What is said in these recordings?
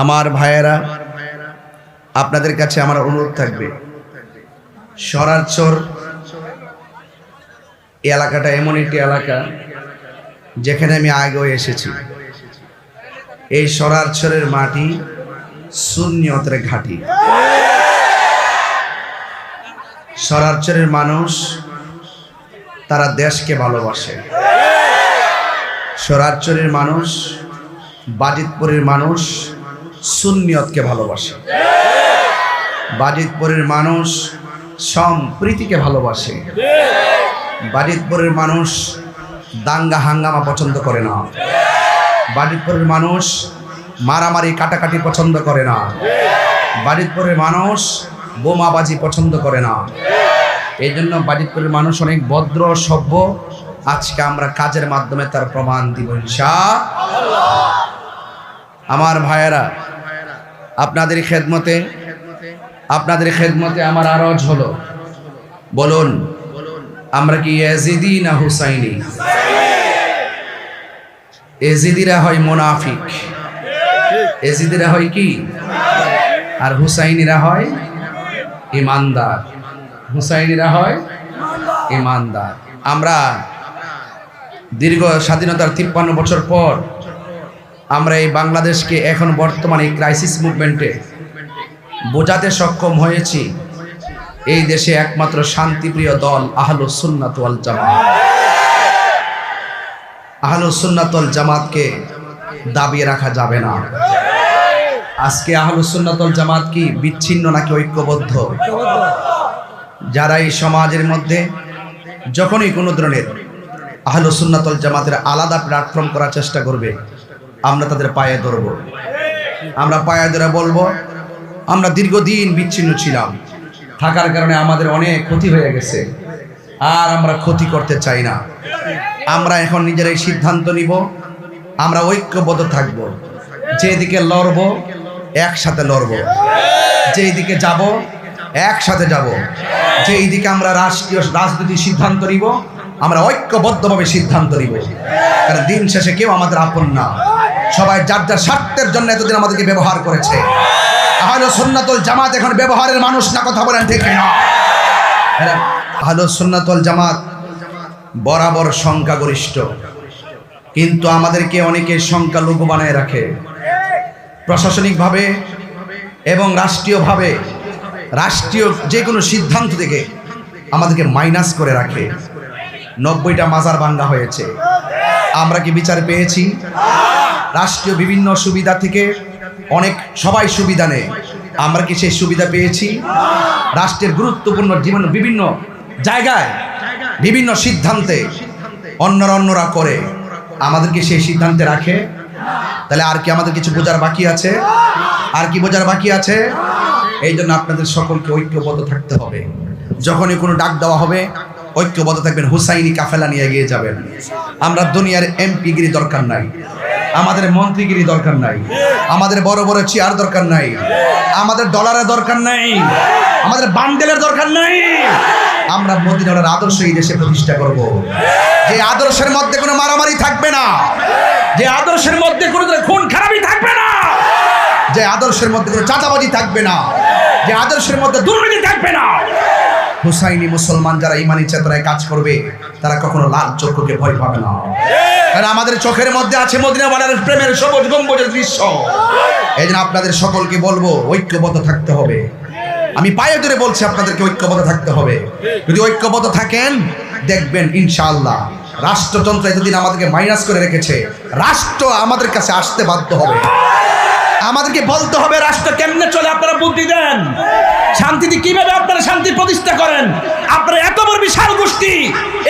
আমার ভাইয়েরা, আপনাদের কাছে আমার অনুরোধ থাকবে, সরারচর এই এলাকাটা এমন একটি এলাকা যেখানে আমি আগেও এসেছি। এই সরারচরের মাটি সুন্নিয়তের ঘাঁটি। সরারচরের মানুষ তারা দেশকে ভালোবাসে। সরারচরের মানুষ, বাজিতপুরের মানুষ সুন্নিয়তকে ভালোবাসে। বাজিতপুরের মানুষ সম্প্রীতিকে ভালোবাসে। বাজিতপুরের মানুষ দাঙ্গা হাঙ্গামা পছন্দ করে না। বাজিতপুরের মানুষ মারামারি কাটাকাটি পছন্দ করে না। বাজিতপুরের মানুষ বোমাবাজি পছন্দ করে না। এই জন্য বাজিতপুরের মানুষ অনেক ভদ্র সভ্য। আজকে আমরা কাজের মাধ্যমে তার প্রমাণ দিব ইনশাআল্লাহ। আমার ভাইয়েরা, আপনাদের খেদমতে আমার আরজ হলো, বলুন আমরা কি ইয়াজিদি না হুসাইনি? ইয়াজিদিরা হয় মুনাফিক, ইয়াজিদিরা হয় কি, আর হুসাইনিরা হয় ইমানদার। হুসাইনিরা হয় ইমানদার। আমরা দীর্ঘ স্বাধীনতার 53 বছর পর আমরা এই বাংলাদেশকে এখন বর্তমানে ক্রাইসিস মুভমেন্টে বোঝাতে সক্ষম হয়েছি। এই দেশে একমাত্র শান্তিপ্রিয় দল আহলুস সুন্নাত ওয়াল জামাত। আহলুস সুন্নাত ওয়াল জামাতকে দাবিয়ে রাখা যাবে না। আজকে আহলুস সুন্নাত ওয়াল জামাত কি বিচ্ছিন্ন নাকি ঐক্যবদ্ধ? যারা এই সমাজের মধ্যে যখনই কোনো ধরনের আহলুস সুন্নাত ওয়াল জামাতের আলাদা প্ল্যাটফর্ম করার চেষ্টা করবে, আমরা তাদের পায়ে ধরব। আমরা পায়ে ধরে বলবো, আমরা দীর্ঘদিন বিচ্ছিন্ন ছিলাম, থাকার কারণে আমাদের অনেক ক্ষতি হয়ে গেছে, আর আমরা ক্ষতি করতে চাই না। আমরা এখন নিজেরাই সিদ্ধান্ত নিব, আমরা ঐক্যবদ্ধ থাকব। যেদিকে লড়ব একসাথে লড়ব, যেই দিকে যাব একসাথে যাব, যেই দিকে আমরা রাজনৈতিক সিদ্ধান্ত নিব আমরা ঐক্যবদ্ধভাবে সিদ্ধান্ত নিব। কারণ দিন শেষে কেউ আমাদের আপন না, সবাই যার যার স্বার্থের জন্য এতদিন আমাদেরকে ব্যবহার করেছে। আহলুস সুন্নাত ওয়াল জামাত এখন ব্যবহারের মানুষ না, কথা বলেন ঠিক না? আহলুস সুন্নাত ওয়াল জামাত বরাবর সংখ্যাগরিষ্ঠ, কিন্তু আমাদেরকে অনেকে সংখ্যালঘু বানায় রাখে। প্রশাসনিকভাবে এবং রাষ্ট্রীয়ভাবে, রাষ্ট্রীয় যে কোনো সিদ্ধান্ত থেকে আমাদেরকে মাইনাস করে রাখে। 90টা মাজার ভাঙ্গা হয়েছে, আমরা কি বিচার পেয়েছি? রাষ্ট্রীয় বিভিন্ন সুবিধা থেকে অনেক সবাই সুবিধা নেয়, আমরা কি সেই সুবিধা পেয়েছি? রাষ্ট্রের গুরুত্বপূর্ণ জীবন বিভিন্ন জায়গায় বিভিন্ন সিদ্ধান্তে অন্যরা করে, আমাদেরকে সেই সিদ্ধান্তে রাখে। তাহলে আর কি আমাদের কিছু বোঝার বাকি আছে? আর কি বোঝার বাকি আছে? এই জন্য আপনাদের সকলকে ঐক্যবদ্ধ থাকতে হবে। যখনই কোনো ডাক দেওয়া হবে ঐক্যবদ্ধ থাকবেন, হুসাইনি কাফেলা নিয়ে এগিয়ে যাবেন। আমরা দুনিয়ার এমপিগিরি দরকার নাই, আমাদের মন্ত্রীগিরি দরকার নাই, আমাদের বড় বড় চেয়ার দরকার নাই, আমাদের ডলারের দরকার নাই, আমাদের বান্ডেলের দরকার নাই। আমরা মদিনার আদর্শ এই দেশে প্রতিষ্ঠা করব, যে আদর্শের মধ্যে কোনো মারামারি থাকবে না, যে আদর্শের মধ্যে কোনো খুন খারাপি থাকবে না, যে আদর্শের মধ্যে কোনো চাঁদাবাজি থাকবে না, যে আদর্শের মধ্যে দুর্নীতি থাকবে না। হুসাইনি মুসলমান যারা ইমানি চেতনায় কাজ করবে তারা কখনো লাল চক্ষুকে ভয় পাবে না। কারণ আমাদের চোখের মধ্যে আছে মদিনাওয়ালার প্রেমের সবুজ গম্বুজের দৃশ্য। এই জন্য আপনাদের সকলকে বলবো ঐক্যবদ্ধ থাকতে হবে। আমি পায়ে ধরে বলছি আপনাদেরকে ঐক্যবদ্ধ থাকতে হবে। যদি ঐক্যবদ্ধ থাকেন দেখবেন ইনশাআল্লাহ রাষ্ট্রযন্ত্র এতদিন আমাদেরকে মাইনাস করে রেখেছে, রাষ্ট্র আমাদের কাছে আসতে বাধ্য হবে। আমাদেরকে বলতে হবে রাষ্ট্র কেমনে চলে, আপনারা বুদ্ধি দেন। শান্তিতে কিভাবে আপনারা শান্তি প্রতিষ্ঠা করেন? আপনারা এত বড় বিশাল গোষ্ঠী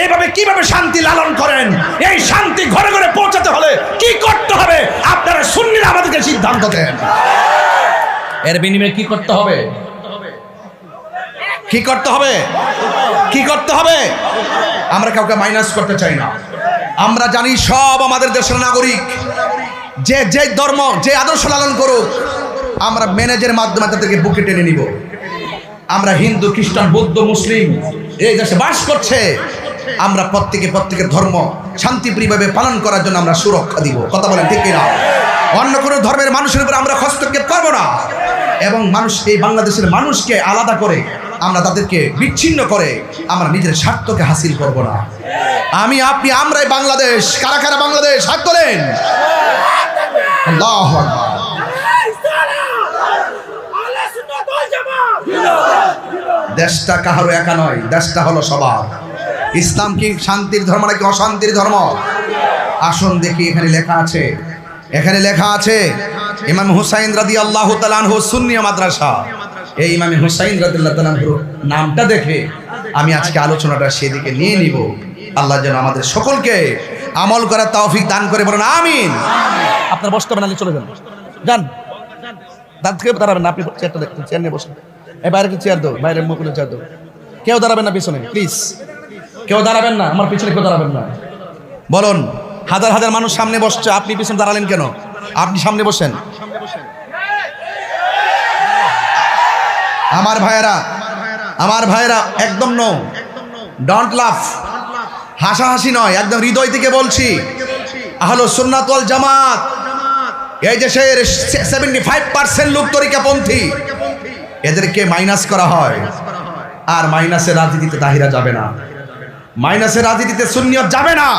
এইভাবে কিভাবে শান্তি লালন করেন? এই শান্তি ঘরে ঘরে পৌঁছাতে হলে কি করতে হবে আপনারা সুন্নিরা আমাদেরকে সিদ্ধান্ত দেন। এর বিনিময়ে কি করতে হবে? কি করতে হবে? কি করতে হবে? আমরা কাউকে মাইনাস করতে চাই না। আমরা জানি সব আমাদের দেশের নাগরিক, যে যে ধর্ম যে আদর্শ লালন করুক আমরা ম্যানেজের মাধ্যমে তাদেরকে বুকে টেনে নিব। আমরা হিন্দু খ্রিস্টান বৌদ্ধ মুসলিম এই দেশে বাস করছে, আমরা প্রত্যেকের ধর্ম শান্তিপ্রিয়ভাবে পালন করার জন্য আমরা সুরক্ষা দিব। কথা বলেন ঠিক কিনা? অন্য কোনো ধর্মের মানুষের উপর আমরা হস্তক্ষেপ করবো না, এবং মানুষ এই বাংলাদেশের মানুষকে আলাদা করে আমরা তাদেরকে বিচ্ছিন্ন করে আমরা নিজের স্বার্থকে হাসিল করব না। আমি আপনি আমরাই বাংলাদেশ। কারা কারা বাংলাদেশ হাত তোলেন। আল্লাহু আকবার। দেশটা কাহারও একা নয়, দেশটা হলো সবার। ইসলাম কি শান্তির ধর্ম নাকি অশান্তির ধর্ম? আসুন দেখি, এখানে লেখা আছে, এখানে লেখা আছে ইমাম হুসাইন রাদিয়াল্লাহু তাআলা আনহু সুন্নি মাদ্রাসা। এই ইমাম হুসাইন রাদিয়াল্লাহু তাআলা আনহুর নামটা দেখে আমি আজকে আলোচনাটা সেদিকে নিয়ে নিব। আল্লাহ যেন আমাদের সকলকে আমল করার তৌফিক দান করে, বলেন আমিন। আপনার বসতে হবে না, চলে যান, যান, দাঁড়াবেন না, আপনি চেয়ারটা দেখতে, চেয়ার নিয়ে বসেন। এই বাইরে চেয়ার দাও, বাইরের মুখে চেয়ার দাও। কেউ দাঁড়াবেন না পিছনে, প্লিজ কেউ দাঁড়াবেন না, আমার পিছনে কেউ দাঁড়াবেন না। বলুন, হাজার হাজার মানুষ সামনে বসছে, আপনি পিছনে দাঁড়ালেন কেন? আপনি সামনে বসেন। আমার ভাইয়েরা, আমার ভাইয়েরা, একদম নো, ডোন্ট লাফ, হাসাহাসি নয়, একদম হৃদয় থেকে বলছি। আহলুস সুন্নাত ওয়াল জামাত এই দেশের 75% লোক তরিকাপন্থী, এদেরকে মাইনাস করা হয়। আর মাইনাসের রাজনীতিতে তাহিরা যাবে না, মাইনাসের রাজনীতিতে সুন্নিয়ত যাবে না।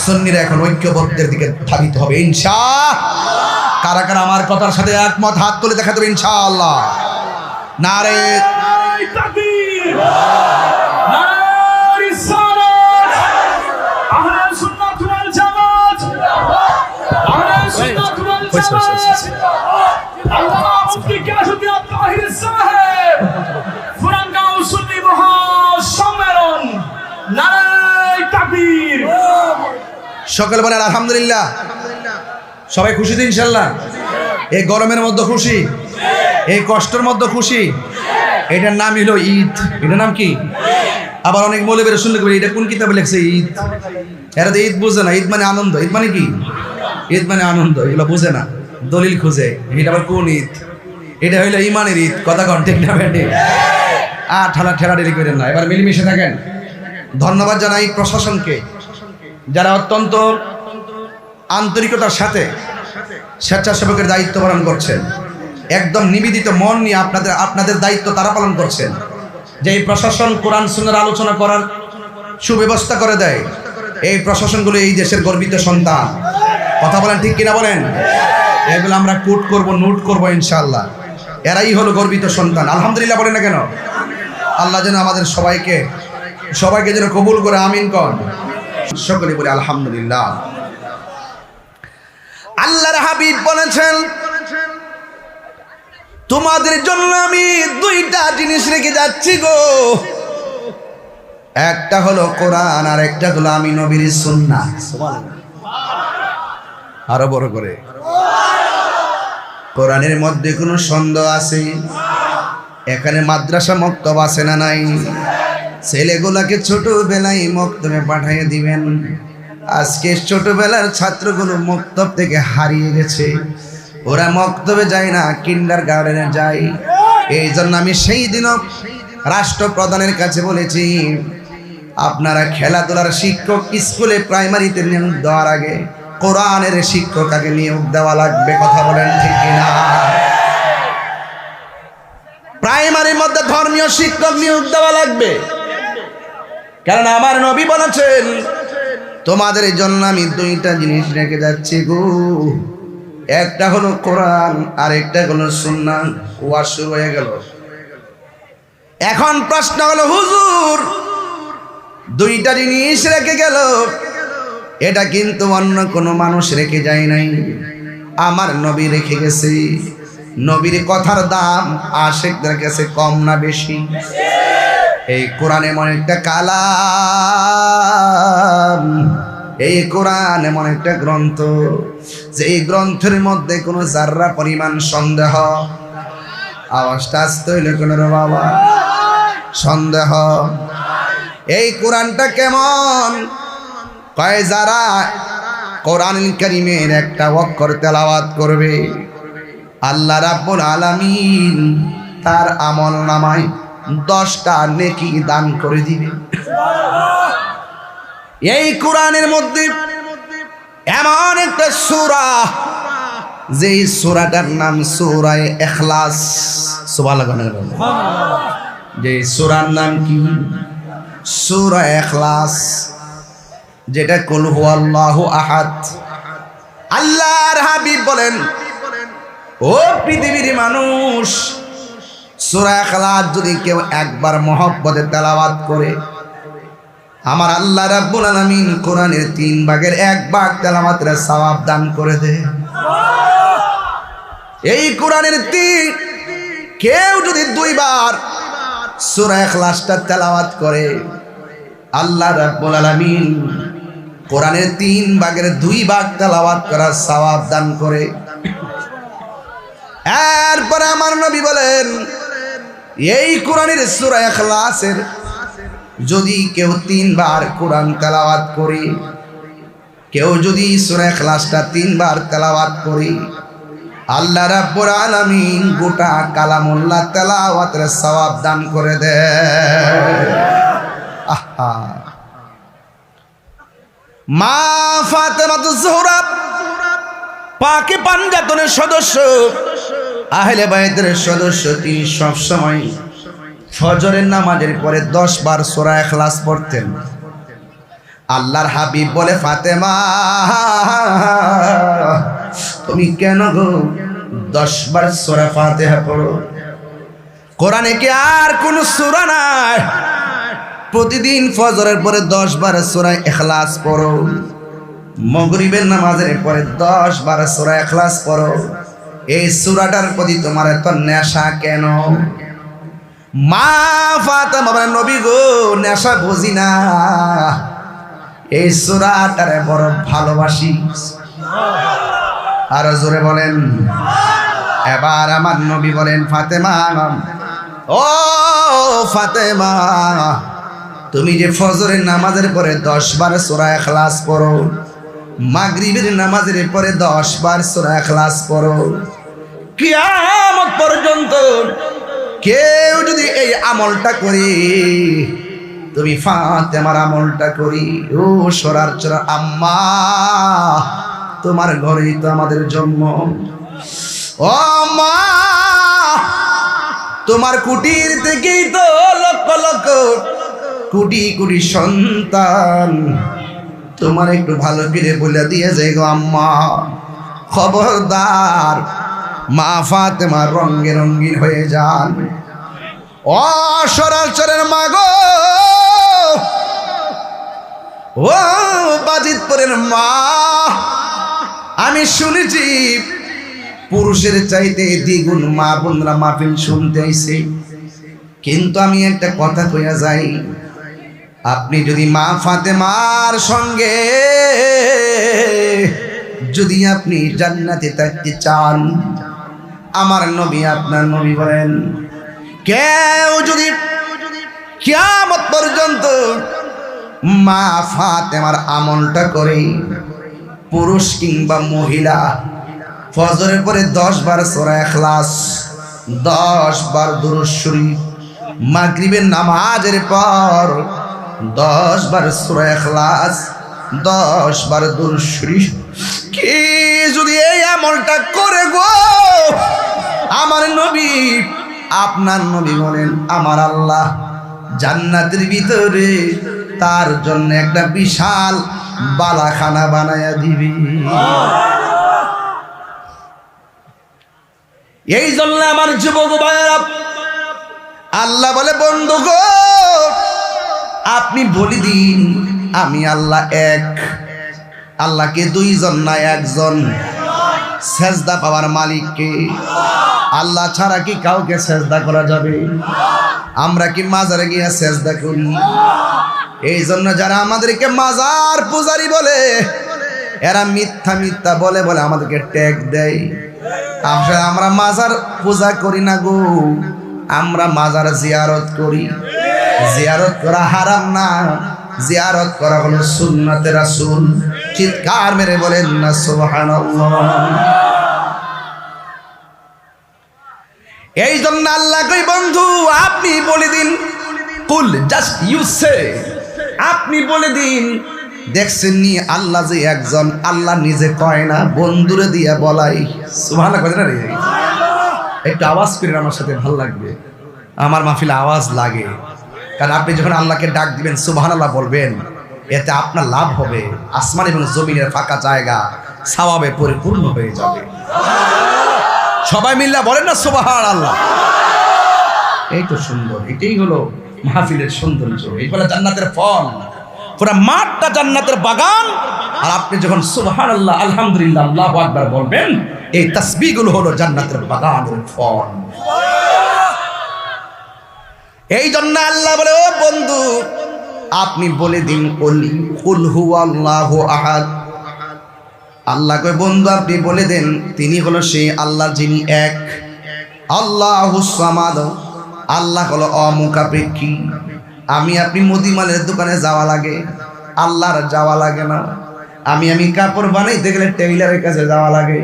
সুন্নিরা এখন ঐক্যবদ্ধের দিকে ধাবিত হবে ইনশাআল্লাহ। কারা কারা আমার কথার সাথে একমত হাত তুলে দেখাতে হবে ইনশাআল্লাহ। নারে তাকবীর, নারে রিসালাত, আহলে সুন্নাত ওয়াল জামাত, আহলে সুন্নাত ওয়াল জামাত। আল্লামা মুফতি কাশফুদ্দিন তাহির সাহেব ফুরানগাঁও সুন্নি মহাসম্মেলন, নারে তাকবীর। সকল বলেন আলহামদুলিল্লাহ। সবাই খুশি তো ইনশাআল্লাহ? এই গরমের মধ্যে খুশি, এই কষ্টের মধ্যে খুশি। এটার নাম হলো ঈদ। এটার নাম কি? আবার অনেক মৌলবীরা শুনলে করি এটা কোন কিতাবে লেখছে ঈদ। এরা তো ঈদ বুঝে না। ঈদ মানে আনন্দ। ঈদ মানে কি? ঈদ মানে আনন্দ। এগুলো বুঝে না, দলিল খুঁজে। এটা আবার কোন ঈদ? এটা হইলো ইমানের ঈদ। কথা কন ঠিক না বেটে? ঠালা ঠেলাঠেলি করেন না, এবার মিলেমিশে থাকেন। ধন্যবাদ জানাই প্রশাসনকে, যারা অত্যন্ত আন্তরিকতার সাথে স্বেচ্ছাসেবকের দায়িত্ব পালন করছেন। একদম নিবেদিত মন নিয়ে আপনাদের দায়িত্ব তারা পালন করছেন। যে এই প্রশাসন কোরআন সুন্নাহর আলোচনা করার সুব্যবস্থা করে দেয়, এই প্রশাসনগুলো এই দেশের গর্বিত সন্তান। কথা বলেন ঠিক কিনা বলেন? এগুলো আমরা কোট করব, নোট করব ইনশাআল্লাহ। এরাই হলো গর্বিত সন্তান। আলহামদুলিল্লাহ বলেন না কেন? আল্লাহ যেন আমাদের সবাইকে যেন কবুল করে, আমিন কন। সকলে বলি আলহামদুলিল্লাহ। আল্লাহর হাবিব বলেছেন, তোমাদের জন্য আমি দুইটা জিনিস রেখে যাচ্ছি গো। একটা হলো কোরআন, আর একটা হলো আমি নবীর সুন্নাহ। আরো বড় করে, কোরআনের মধ্যে কোনো সন্দেহ আছে? এখানে মাদ্রাসা মক্তব আছে না নাই? ছেলেগুলাকে ছোটবেলায় মক্তবে পাঠিয়ে দিবেন। আজকে ছোটবেলার ছাত্রগুলো মক্তব থেকে হারিয়ে গেছে, ওরা মক্তবে যায় না, কিন্ডার গার্ডেনে যায়। এই জন্য আমি সেই দিনও রাষ্ট্রপ্রধানের কাছে বলেছি, আপনারা খেলাধুলার শিক্ষক স্কুলে প্রাইমারিতে নিয়োগ দেওয়ার আগে কোরআনের শিক্ষক আগে নিয়োগ দেওয়া লাগবে। কথা বলেন ঠিক কিনা? প্রাইমারির মধ্যে ধর্মীয় শিক্ষক নিয়োগ দেওয়া লাগবে, কারণ আমার নবী বলেছেন, তোমাদের জন্য আমি দুইটা জিনিস রেখে যাচ্ছি গো। একটা হলো কোরআন, আর একটা হলো সুন্নাহ। ওয়াজ শুরু হয়ে গেল। এখন প্রশ্ন হলো, হুজুর দুইটা জিনিস রেখে গেল, এটা কিন্তু অন্য কোনো মানুষ রেখে যায় নাই, আমার নবী রেখে গেছে। নবীর কথার দাম আশিকদের কাছে কম না বেশি? এই কোরআন এমন একটা কালাম, এই কোরআন এমন একটা গ্রন্থ যে এই গ্রন্থের মধ্যে কোনো জাররা পরিমাণ সন্দেহ, আওয়াজটা আসতে হইলে কোনো রে বাবা, সন্দেহ। এই কোরআনটা কেমন? কয় যারা কোরআন কারীমের একটা অক্ষর তেলাওয়াত করবে, আল্লাহ রাব্বুল আলামিন তার আমল নামায় 10টা নেকি দান করে দিবে। এই কোরআনের মধ্যে এমন একটা সূরা যেই সূরাটার নাম সূরা ইখলাস। সুবহানাল্লাহ। যে সূরার নাম কি? সূরা ইখলাস, যেটা কুল হুয়াল্লাহু আহাদ। আল্লাহর হাবিব বলেন, ও পৃথিবীর মানুষ, সূরা ইখলাস যদি কেউ একবার মহব্বতে তেলাওয়াত করে, আমার আল্লাহ রাব্বুল আলামিন কোরআনের 3 ভাগের 1 ভাগ তেলাওয়াতের সওয়াব দান করে দেয়। এই কোরআনের কেউ যদি 2 বার সূরা ইখলাসটা তেলাওয়াত করে, আল্লাহ রাব্বুল আলামিন কোরআনের 3 ভাগের 2 ভাগ তেলাওয়াত করার সওয়াব দান করে। এরপর আমার নবী বলেন, এই কোরআনের সূরা ইখলাসের যদি কেউ 3 বার কোরআন তেলাওয়াত করে, কেউ যদি সূরা ইখলাসটা 3 বার তেলাওয়াত করে, আল্লাহ রাব্বুল আলামিন গোটা কালামুল্লাহ তেলাওয়াতের সওয়াব দান করে দেয়। আহা, মা ফাতেমাতুজ জোহরা পাকে পাঞ্জাতনের সদস্য, আহলে বাইতের সদস্য, তিনি সব সময় ফজরের নামাজের পরে 10 বার সূরা ইখলাস পড়তেন। আল্লাহর হাবিব বলে, ফাতেমা তুমি কেন গো 10 বার সূরা ফাতিহা পড়ো? কোরআনে কি আর কোন সূরা নাই? প্রতিদিন ফজরের পরে 10 বার সূরা ইখলাস পড়ো, মাগরিবের নামাজের পরে 10 বার সূরা ইখলাস পড়ো। এই সূরাটার প্রতি তোমার এত নেশা কেন? মা ফাতেমা বলেন, নবী গো, নেশা বুঝি না, এই সূরাটারে বড় ভালোবাসি। আর জোরে বলেন। এবার আমার নবী বলেন, ফাতেমা, ও ফাতেমা, তুমি যে ফজরের নামাজের পরে 10 বার সূরা ইখলাস পড়ো, মাগরিবের নামাজের পরে 10 বার সূরা ইখলাস পড়ো, কিয়ামত পর্যন্ত কেউ যদি এই আমলটা করি, তুমি ফাতেমার আমলটা করি, ও সরার চরা আম্মা, তোমার ঘরেই তো আমাদের জন্ম। ও মা, তোমার কুটির থেকেই তো লক্ষ লক্ষ কোটি কোটি সন্তান। তোমার একটু ভালো করে বলে দিয়ে যাই গো আম্মা, খবরদার মা ফাতেমা রঙে রঙিন হয়ে যান। ও সরাসরের মা গো, ও বাজিতপুরের মা, আমি শুনেছি পুরুষের চাইতে দ্বিগুণ মা বোনরা মাহফিল শুনতে আইছে, কিন্তু আমি একটা কথা কইয়া যাই, আপনি যদি মা ফাতেমার সঙ্গে যদি আপনি জান্নাতে থাকতে চান, আমার নবী আপনার নবী বলেন, কেউ যদি কিয়ামত পর্যন্ত মা ফাতেমার আমলটা করে, পুরুষ কিংবা মহিলা, ফজরের পরে 10 বার সূরা ইখলাস, 10 বার দুরূদ শরীফ, মাগরিবের নামাজের পর 10 বার সূরা ইখলাস, 10 বার দুরূদ শরীফ, কি যদি এই আমলটা করে গো, আমার নবী আপনার নবী বলেন, আমার আল্লাহ জান্নাতের ভিতরে তার জন্য একটা বিশাল বালাখানা বানায়া দিবি। এই জন্য আমার যুবক ভাইয়েরা, আল্লাহ বলে, বন্ধু গো, আপনি বলে দিন আমি আল্লাহ এক। আল্লাহকে 2 জন না 1 জন। সেজদা পাওয়ার মালিককে আল্লাহ ছাড়া কি কাউকে সেজদা করা যাবে? আমরা কি মাজারে গিয়ে সেজদা করি? এই জন্য যারা আমাদেরকে মাজার পূজারি বলে, এরা মিথ্যা মিথ্যা বলে বলে আমাদেরকে ট্যাগ দেয়। আমরা মাজার পূজা করি না গো, আমরা মাজার জিয়ারত করি। জিয়ারত করা হারাম না, জিয়ারত করা হলো সুন্নাতে রাসূল। চিৎকার মেরে বলেন না সুবহানাল্লাহ। এই জন্য আল্লাহ কই, বন্ধু আপনি বলে দিন, কুল, জাস্ট ইউ সে, আপনি বলে দিন, দেখছেন নি আল্লাহ যে একজন, আল্লাহ নিজে কয় না, বন্ধুরে দিয়া বলাই। সুবহানাল্লাহ কয় না রে? একটু আওয়াজ করেন আমার সাথে, ভালো লাগবে। আমার মাহফিলে আওয়াজ লাগে, কারণ আপনি যখন আল্লাহকে ডাক দিবেন, সুবহানাল্লাহ বলবেন, এতে আপনার লাভ হবে। আসমান এবং জমিনের ফাঁকা জায়গা সওয়াবে পরিপূর্ণ হয়ে যাবে। সবাই মিল্লা বলেন না সুবহানাল্লাহ। এই তো সুন্দর, এটাই হলো মাহফিলের সৌন্দর্য, এই হলো জান্নাতের ফল। পুরো মাঠটা জান্নাতের বাগান, আর আপনি যখন সুবহানাল্লাহ, আলহামদুলিল্লাহ, আল্লাহু আকবার বলবেন, এই তাসবিহগুলো হলো জান্নাতের বাগানের ফল। এই জন্য আল্লাহ বলে, ও বন্ধু আপনি বলে দিন, কুল হুয়াল্লাহু আহাদ। আল্লাহ কয়, বন্ধু আপনি বলে দেন, তিনি হলো সেই আল্লাহ যিনি এক। আল্লাহুস সামাদ, আল্লাহ হলো অমুখাপেক্ষী। আমি আপনি মুদিমালের দোকানে যাওয়া লাগে, আল্লাহর যাওয়া লাগে না। আমি কাপড় বানাইতে গেলে টেইলারের কাছে যাওয়া লাগে,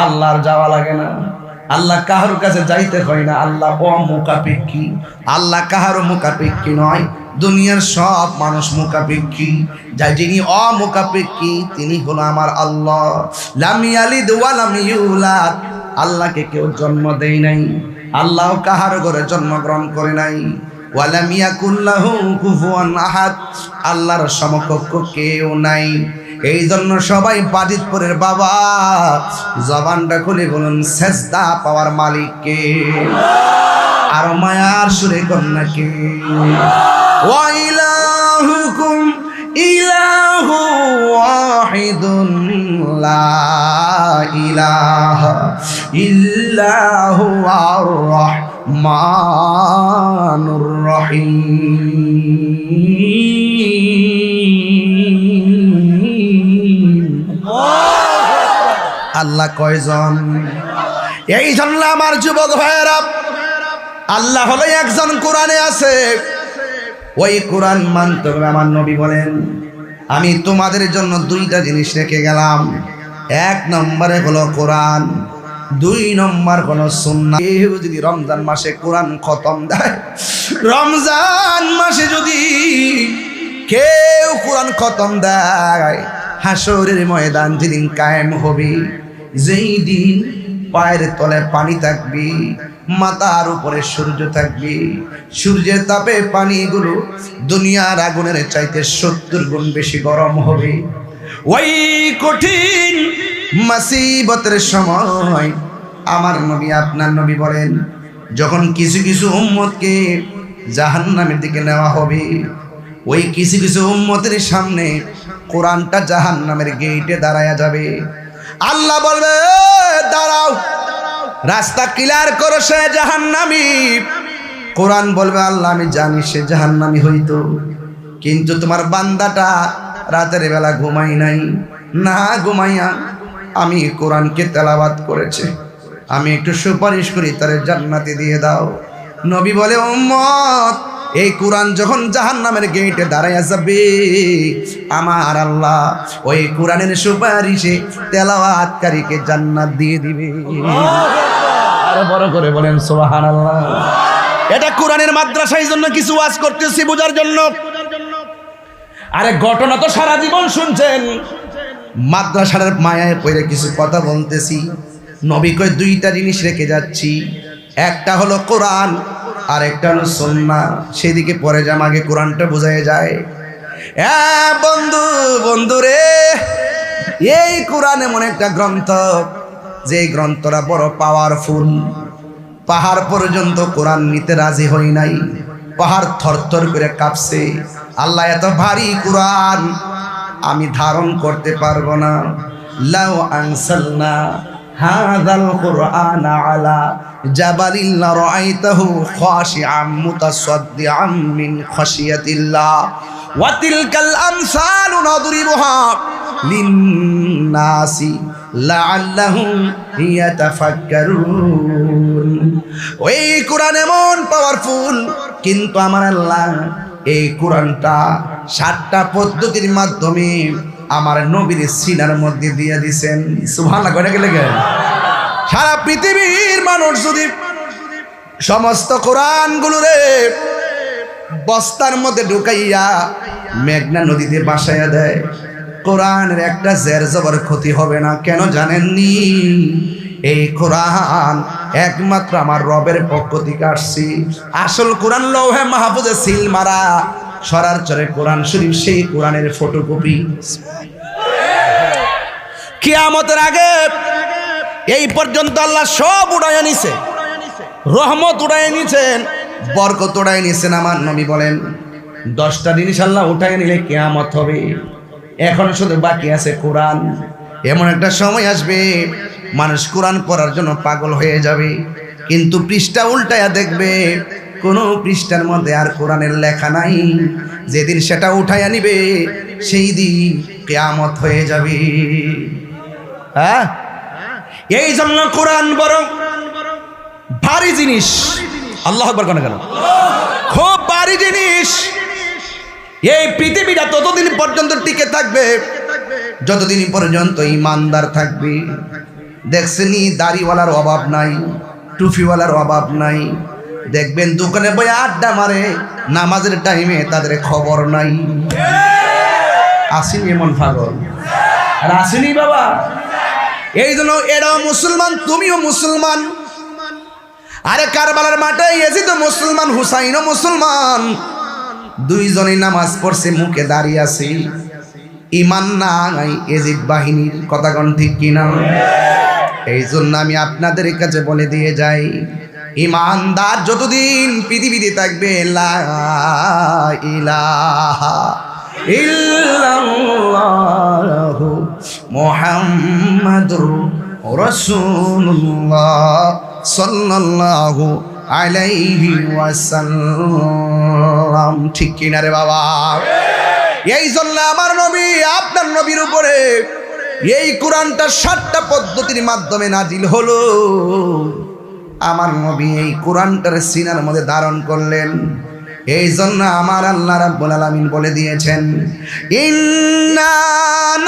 আল্লাহর যাওয়া লাগে না। আল্লাহ কাহার কাছে যাইতে হয় না, আল্লাহ অমুখাপেক্ষী। আল্লাহ কাহারও মুখাপেক্ষী নয়, দুনিয়ার সব মানুষ মুখাপেক্ষী। যাই যিনি অমুখাপেক্ষী তিনি হলো আমার আল্লাহ। লাম ইয়ালিদ ওয়া লাম ইউলাদ, আল্লাহকে কেউ জন্ম দেয় নাই, আল্লাহ কাহার ঘরে জন্মগ্রহণ করে নাই। ওয়া লাম ইয়াকুল লাহু কুফুয়ান আহাদ, আল্লাহর সমকক্ষ কেউ নাই। এই জন্য সবাই বাজিতপুরের বাবা জবানটা খুলে বলুন, সেজদা পাওয়ার মালিক কে? আর মায়ার সুরে কন্যাকে, ওয়া ইলাহুকুম ইলাহু ওয়াহিদুন লা ইলাহা ইল্লাহু আর রহমানুর রহিম। আল্লাহ কয়জন? এই জন্য আমার যুবক ভাইয়েরা, আল্লাহ হলো একজন, কোরআনে আছে। ওই কোরআন মানতে হবে। আমার নবী বলেন, আমি তোমাদের জন্য দুইটা জিনিস রেখে গেলাম, এক নম্বরে হলো কোরআন, দুই নম্বর হলো সুন্নাহ। কেউ যদি রমজান মাসে কোরআন খতম দেয়, রমজান মাসে যদি কেউ কোরআন খতম দেয়, হাসরের ময়দান যেদিন কায়েম হবে, যেই দিন পায়ের তলে পানি থাকবে, মাথার উপরে সূর্য থাকবে, সূর্যের তাপে পানিগুলো দুনিয়ার আগুনের চাইতে 70 গুণ বেশি গরম হবে। ওই কঠিন মুসিবতের সময় আমার নবী, আপনার নবী বলেন, যখন কিছু কিছু উম্মতকে জাহান্নামের দিকে নেওয়া হবে, ওই কিছু কিছু উম্মতের সামনে কোরআনটা জাহান্নামের গেটে দাঁড়ায়া যাবে। আল্লাহ বলবে, দাঁড়াও, রাস্তা ক্লিয়ার করো, সে জাহান্নামী। কোরআন বলবে, আল্লাহ আমি জানি সে জাহান্নামী হইতো, কিন্তু তোমার বান্দাটা রাতের বেলা ঘুমাই নাই, না ঘুমাইয়া আমি কোরআনকে তেলাওয়াত করেছে, আমি একটু সুপারিশ করি তারে জান্নাতে দিয়ে দাও। নবী বলে, উম্মত, এই কোরআন যখন জাহান্নামের গেটে দাঁড়াইয়া যাবে, আমার আল্লাহ ওই কোরআনের সুপারিশে তেলাওয়াতকারীকে জান্নাত দিয়ে দিবে। আরো বড় করে বলেন সুবহানাল্লাহ। এটা কোরআনের মাদ্রাসা, এই জন্য কিছু ওয়াজ করতেছি বোঝার জন্য। আরে ঘটনা তো সারা জীবন শুনছেন, মাদ্রাসার মায়ায় পড়ে কিছু কথা বলতেছি। নবী কয়, দুইটা জিনিস রেখে যাচ্ছি, একটা হলো কোরআন আর একটা হলো সুন্নাহ। সেদিকে পরে যাম, আগে কোরআনটা বোঝায় যায়। বন্ধু, বন্ধুরে, এই কোরআন এমন একটা গ্রন্থ, যে গ্রন্থটা বড় পাওয়ারফুল। পাহাড় পর্যন্ত কোরআন নিতে রাজি হই নাই, পাহাড় থরথর করে কাঁপছে। আল্লাহ, এত ভারী কোরআন আমি ধারণ করতে পারবো না। লাউ আনসালনা হাযাল কুরআনা আলা জাবালিন লারাআইতাহু খাশিআম মুতাসাদ্দিআম মিন খাশিয়াতিল্লাহ ওয়া তিলকাল আমসালু নাদরিবুহা লিন্নাসি লাআল্লাহুম ইয়াতাফাক্কারুন। ওই কোরআন এমন পাওয়ারফুল, কিন্তু আমার আল্লাহ এই কোরআনটা 7টা পদ্ধতির মাধ্যমে আমার নবীর সিনার মধ্যে দিয়ে দিয়েছেন। সুবহানাল্লাহ। কয়টা গেলে সারা পৃথিবীর মানুষ যদি সমস্ত কোরআনগুলোরে বস্তার মধ্যে ঢুকাইয়া মেঘনা নদীতে বাসাইয়া দেয়, কোরআনের একটা জের জবর ক্ষতি হবে না। কেন জানেননি? এই কোরআন একমাত্র আমার রবের পক্ষ থেকে আসছে। আসল কোরআন লৌহে মাহফুজে সিল মারা, সরার চরে কোরআন শরীফ সেই কোরআনের ফটোকপি। কিয়ামতের আগে এই পর্যন্ত আল্লাহ সব উড়াইয়া নিছে, রহমত উড়াইয়া নিছেন, বরকত উড়াইয়া নিছেন। আমার নবী বলেন 10টা জিনিস আল্লাহ উঠাইয়া নিলে কিয়ামত হবে। এখন শুধু বাকি আছে কোরআন। এমন একটা সময় আসবে মানুষ কোরআন পড়ার জন্য পাগল হয়ে যাবে, কিন্তু পৃষ্ঠা উল্টায়া দেখবে কোনো পৃষ্ঠার মধ্যে আর কোরআনের লেখা নাই। যেদিন সেটা উঠাইয়া নিবে সেই দিন কিয়ামত হয়ে যাবে। হ্যাঁ, এই জন্য কোরআন বড় ভারী জিনিস। আল্লাহু আকবার কেন? খুব ভারী জিনিস। এই পৃথিবীটা ততদিন পর্যন্ত টিকে থাকবে যতদিন পর্যন্ত ইমানদার থাকবে। দেখছেনি, দাড়িওয়ালার অভাব নাই, টুপিওয়ালার অভাব নাই। দেখবেন দোকানে বই আড্ডা মারে, নামাজের টাইমে তাদের খবর নাই। আসেনি এমন পাগল? আর আসেনি বাবা? এই জন্য এরাও মুসলমান, তুমিও মুসলমান। আরে কারবালার মাঠে ইয়াজিদ মুসলমান, হুসাইনও মুসলমান। দুইজনেই নামাজ পড়ছে, মুখে দাঁড়িয়ে আছে। ইমান নাই ইয়াজিদ বাহিনীর। কথা কোন ঠিক কিনা? এই জন্য আমি আপনাদের কাছে বলে দিয়ে যাই, ইমানদার যতদিন পৃথিবীতে থাকবে, লা ইলাহা ইল্লাল্লাহু মুহাম্মাদুর রাসূলুল্লাহ সাল্লাল্লাহু আলাইহি ওয়াসাল্লাম। ঠিক কিনা রে বাবা? এই জন্য আমার নবী, আপনার নবীর উপরে এই কোরআনটা 7টা পদ্ধতির মাধ্যমে নাজিল হলো। আমার নবী এই কোরআনটার সিনার মধ্যে ধারণ করলেন। এই জন্য আমার আল্লাহ রাব্বুল আলামিন বলে দিয়েছেন, ইন্না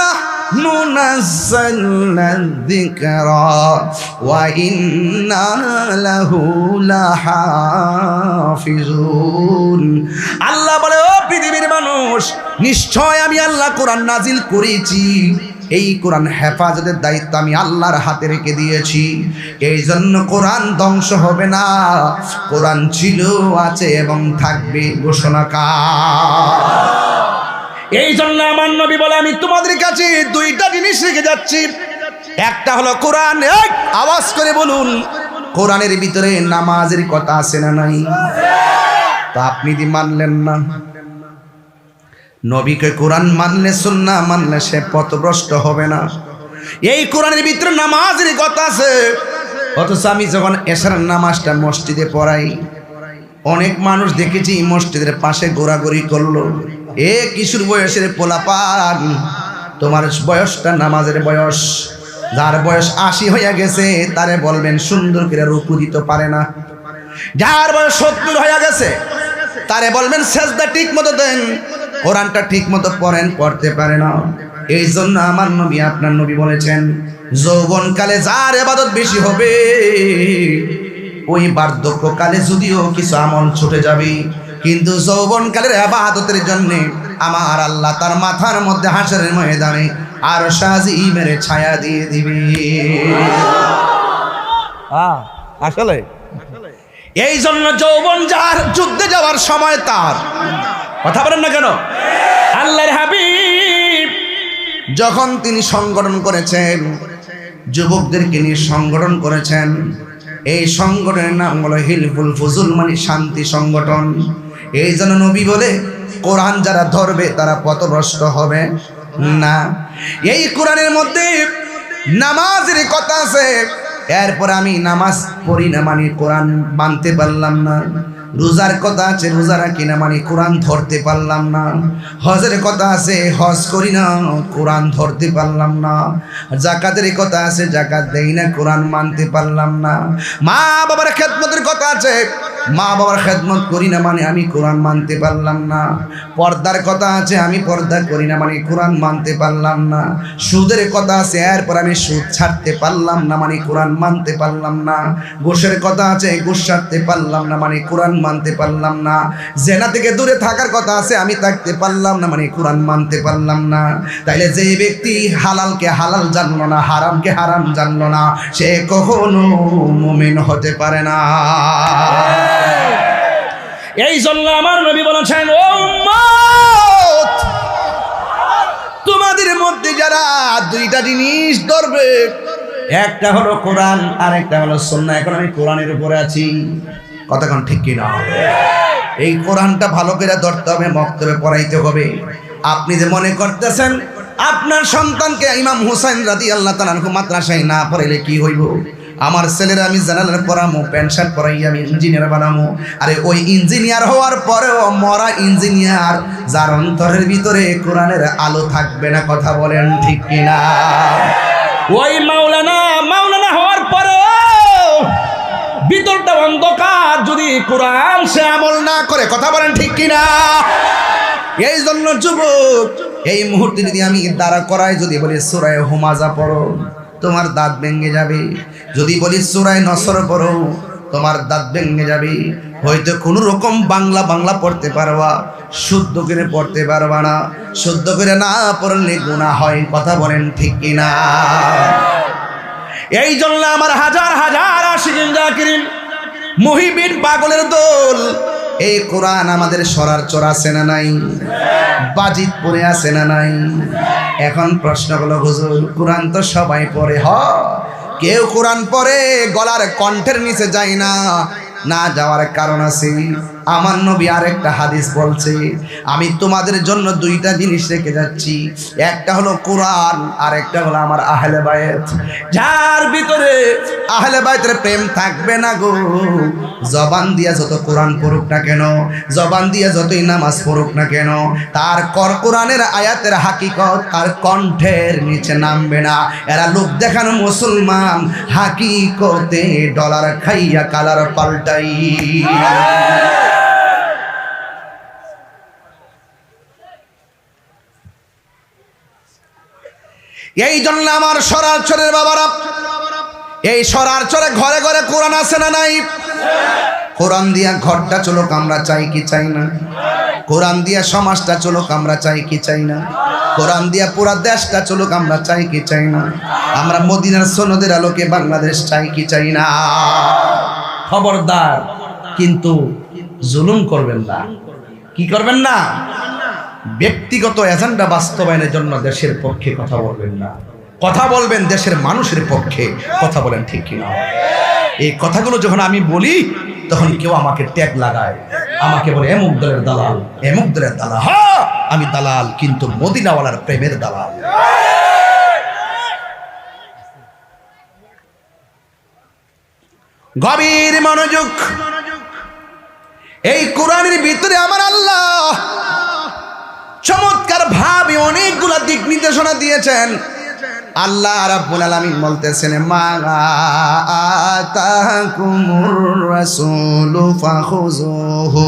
নাহনু নাযালনা যিকরা ওয়া ইন্না লাহু লাহাফিজুন। আল্লাহ বলে, ও পৃথিবীর মানুষ, নিশ্চয় আমি আল্লাহ কোরআন নাজিল করেছি। এই কোরআন হেফাজতের দায়িত্ব আমি আল্লাহর হাতে রেখে দিয়েছি। এই জন্য কোরআন ধ্বংস হবে না। কোরআন ছিল, আছে এবং থাকবে। ঘোষণাকার। এই জন্য আমার নবী বলে, আমি তোমাদের কাছে 2টা জিনিস রেখে যাচ্ছি। একটা হলো কোরআন। আওয়াজ করে বলুন, কোরআনের ভিতরে নামাজের কথা আছে না নাই? তা আপনি কি মানলেন না? নবীকে কোরআন মানলে, সুন্নাহ মানলে সে পথভ্রষ্ট হবে না। এই কোরআনের ভিতরে নামাজের কথা আছে। অথচ আমি যখন এশার নামাজটা মসজিদে পড়াই, অনেক মানুষ দেখেছি মসজিদের পাশে ঘোরাঘুরি করলো। এ কিশোর বয়সের পোলাপান, তোমার বয়সটা নামাজের বয়স। যার বয়স 80 হয়ে গেছে তারে বলবেন সুন্দর করে রুকু দিতে পারে না। যার বয়স 70 হয়ে গেছে তারে বলবেন সেজদা ঠিক মতো দেন, কোরআনটা ঠিক মতো পড়েন, পড়তে পারে না। এই জন্য আমার নবী, আপনার নবী বলেছেন, যৌবনকালে যার ইবাদত বেশি হবে, ওই বার্ধক্যকালে যদিও কিছু আমল ছুটে যাবে, কিন্তু যৌবনকালের ইবাদতের জন্য আমার আল্লাহ তার মাথার মধ্যে হাসরের ময়দানে আরশ আজিমের ছায়া দিয়ে দিবে। আসলে এই জন্য যৌবন যার, যুদ্ধে যাওয়ার সময় তার। কথা বলেন না কেন? আল্লাহর হাবিব যখন তিনি সংগঠন করেছেন, যুবকদেরকে নিয়ে সংগঠন করেছেন, এই সংগঠনের নাম হলো হিলফুল ফুজুল, মানে শান্তি সংগঠন। এই জন্য নবী বলে, কোরআন যারা ধরবে তারা পথভ্রষ্ট হবে না। এই কোরআনের মধ্যে নামাজের কথা আছে। এরপর আমি নামাজ পড়ি না মানে কোরআন মানতে পারলাম না। রোজার কথা আছে, রোজা রাখি না মানে কোরআন ধরতে পারলাম না। হজের কথা আছে, হজ করি না, কোরআন ধরতে পারলাম না। জাকাতের কথা আছে, জাকাত দেই না, কোরআন মানতে পারলাম না। মা বাবার খেদমতের কথা আছে, মা বাবার খেদমত করি না মানে আমি কোরআন মানতে পারলাম না। পর্দার কথা আছে, আমি পর্দা করি না মানে কোরআন মানতে পারলাম না। সুদের কথা আছে, এরপর আমি সুদ ছাড়তে পারলাম না মানে কোরআন মানতে পারলাম না। ঘুষের কথা আছে, ঘুষ ছাড়তে পারলাম না মানে কোরআন মানতে পারলাম না। জেনা থেকে দূরে থাকার কথা আছে, আমি থাকতে পারলাম না মানে কোরআন মানতে পারলাম না। তাইলে যে ব্যক্তি হালালকে হালাল জানলো না, হারামকে হারাম জানলো না, সে কখনো মুমিন হতে পারে না। এই জন্য আমার নবী বলেছেন, ও উম্মত, তোমাদের মধ্যে যারা দুইটা জিনিস ধরবে, একটা হলো কোরআন আর একটা হলো সুন্নাহ। এখন আমি কোরআনের উপরে আছি, কতক্ষণ ঠিক কিনা? এই কোরআনটা ভালো করে ধরতে হবে, মক্তবে পড়াইতে হবে। আপনি যে মনে করতেছেন আপনার সন্তানকে ইমাম হুসাইন রাদিয়াল্লাহু তাআলা আনহু মাদ্রাসায় না পড়াইলে কি হইব? আমার ছেলেরা আমি জানালার পড়ামো, প্যান্ট শার্ট পরাই আমি ইঞ্জিনিয়ার বানামো। আরে ওই ইঞ্জিনিয়ার হওয়ার পরেও মরা ইঞ্জিনিয়ার, যার অন্তরের ভিতরে কোরআনের আলো থাকবে না। কথা বলেন ঠিক কিনা? ওই মাওলানা হওয়ার পরেও ভিতরটা অন্ধকার, যদি কোরআন সে আমল না করে। কথা বলেন ঠিক কিনা? এই জন্য যুবক, এই মুহূর্তে যদি আমি দাঁড়া করাই, যদি বলি সূরা হুমাজা পড়ো, তোমার দাঁত ভেঙে যাবে। যদি বলি সূরা নসর পড়ো, তোমার দাঁত ভেঙে যাবে। হয়তো কোনো রকম বাংলা পড়তে পারবা, শুদ্ধ করে পড়তে পারবা না। শুদ্ধ করে না পড়লে গুনাহ হয়। কথা বলেন ঠিক কিনা? এই জন্য আমার হাজার হাজার আশিকিন জাকিরিন মুহিবিন পাগলের দল, এই কোরআন আমাদের সরার চর আছে না নাই? বাজিত পড়ে আছে না নাই? এখন প্রশ্ন হলো, হুজুর কোরআন তো সবাই পড়ে। কেউ কোরআন পড়ে, গলার কণ্ঠের নিচে যায় না। না যাওয়ার কারণ আছে। আমার নবী আরেকটা হাদিস বলছে, আমি তোমাদের জন্য দুইটা জিনিস রেখে যাচ্ছি, একটা হলো কোরআন আর একটা হলো আমার আহলে বায়ত। যার ভিতরে আহলে বায়তের প্রেম থাকবে না গো, জবান দিয়া যত কোরআন পড়ুক না কেন, জবান দিয়া যতই নামাজ পড়ুক না কেন, তার কোরআনের আয়াতের হাকিকত তার কণ্ঠের নিচে নামবে না। এরা লোক দেখানো মুসলমান, হাকিকতে ডলার খাইয়া কালার পাল্টাই। এই জন্য আমার সরারচরের বাবারা, এই সরারচরে ঘরে ঘরে কোরআন আছে না নাই? কোরআন দিয়া ঘরটা চলুক আমরা চাই কি চাই না? কোরআন দিয়া সমাজটা চলুক আমরা চাই কি চাই না? কোরআন দিয়া পুরা দেশটা চলুক আমরা চাই কি চাই না? আমরা মদিনার সনদের আলোকে বাংলাদেশ চাই কি চাই না? খবরদার, কিন্তু জুলুম করবেন না। কি করবেন না? ব্যক্তিগত এজেন্ডা বাস্তবায়নের জন্য দেশের পক্ষে কথা বলবেন না। কথা বলবেন দেশের মানুষের পক্ষে। কথা বলেন ঠিক কিনা? এই কথাগুলো যখন আমি বলি, তখন কেউ আমাকে ট্যাগ লাগায়, আমাকে বলে এমুক দলের দালাল, এমুক দলের দালাল। হ্যাঁ, আমি দালাল, কিন্তু মদিনাওয়ালার প্রেমের দালাল। গভীর মনোযোগ। এই কোরআনের ভিতরে আমার আল্লাহ চমৎকার ভাবে অনেকগুলো দিক নির্দেশনা দিয়েছেন। আল্লাহ রাব্বুল আলামিন বলতেছেন, মা আতাকুমুর রাসূলু ফাখুযুহু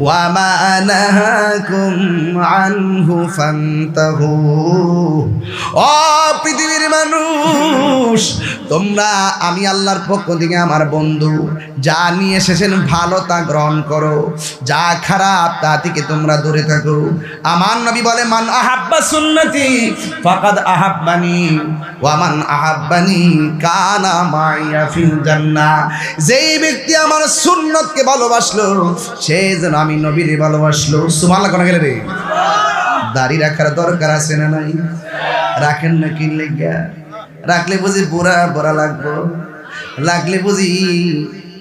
ওয়া মা নাহাকুম আনহু ফান্তাহু। ও পৃথিবীর মানুষ, তোমরা আমি আল্লাহর পক্ষ থেকে আমার বন্ধু যা নিয়ে এসেছেন ভালো তা গ্রহণ করো, যা খারাপ তা থেকে তোমরা দূরে থাকো। আমার নবী বলে, মান আহাব্বা সুন্নতি ফাকাদ আহাব্বানি ওয়া মান আহাব্বানি কানা মাইয়া ফিল জান্নাহ। যেই ব্যক্তি আমার সুন্নতকে ভালোবাসলো, সে যেন আমি নবীরে ভালোবাসলো। সুবহানাল্লাহ। কোন গেলে রে? দাড়ি রাখার দরকার আছে না নাই? রাখেন না কি লাগা? রাখলে বুঝি বুড়া বুড়া লাগবো, লাগলে বুঝি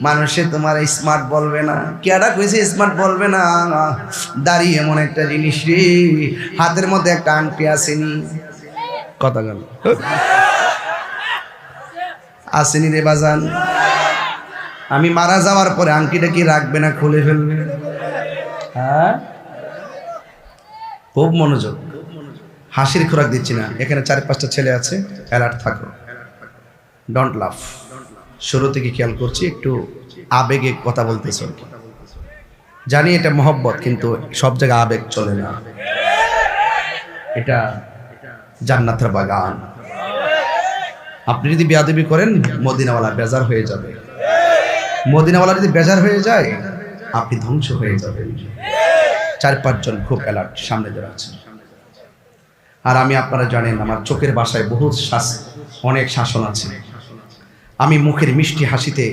মানুষে তোমার স্মার্ট বলবে না। কেডা কইছে স্মার্ট বলবে না? দাড়ি এমন একটা জিনিস রে, হাতের মধ্যে একটা আংটি আসেনি। কথা গেল আসেনি রে বাজান। আমি মারা যাওয়ার পরে আংটিটা কি রাখবে না খুলে ফেলবে? হ্যাঁ, খুব মনোযোগ। হাসির খোরাক দিচ্ছি না। এখানে 4-5টা ছেলে আছে, অ্যালার্ট থাকো, ডোন্ট লাফ। শুরু থেকে খেয়াল করছি, একটু আবেগে কথা বলতেছ। জানি এটা মহব্বত, কিন্তু সব জায়গায় আবেগ চলে না। এটা জান্নাতের বাগান। আপনি যদি বেয়াদবি করেন, মদিনাওয়ালা বেজার হয়ে যাবে। মদিনাওয়ালা যদি বেজার হয়ে যায়, আপনি ধ্বংস হয়ে যাবেন। 4-5 জন খুব অ্যালার্ট সামনে ধরে আছেন। আর আমি, আপনারা জানেন, আমার চোখের ভাষায় অনেক শাসন আছে। আমি মুখের মিষ্টি হাসিতে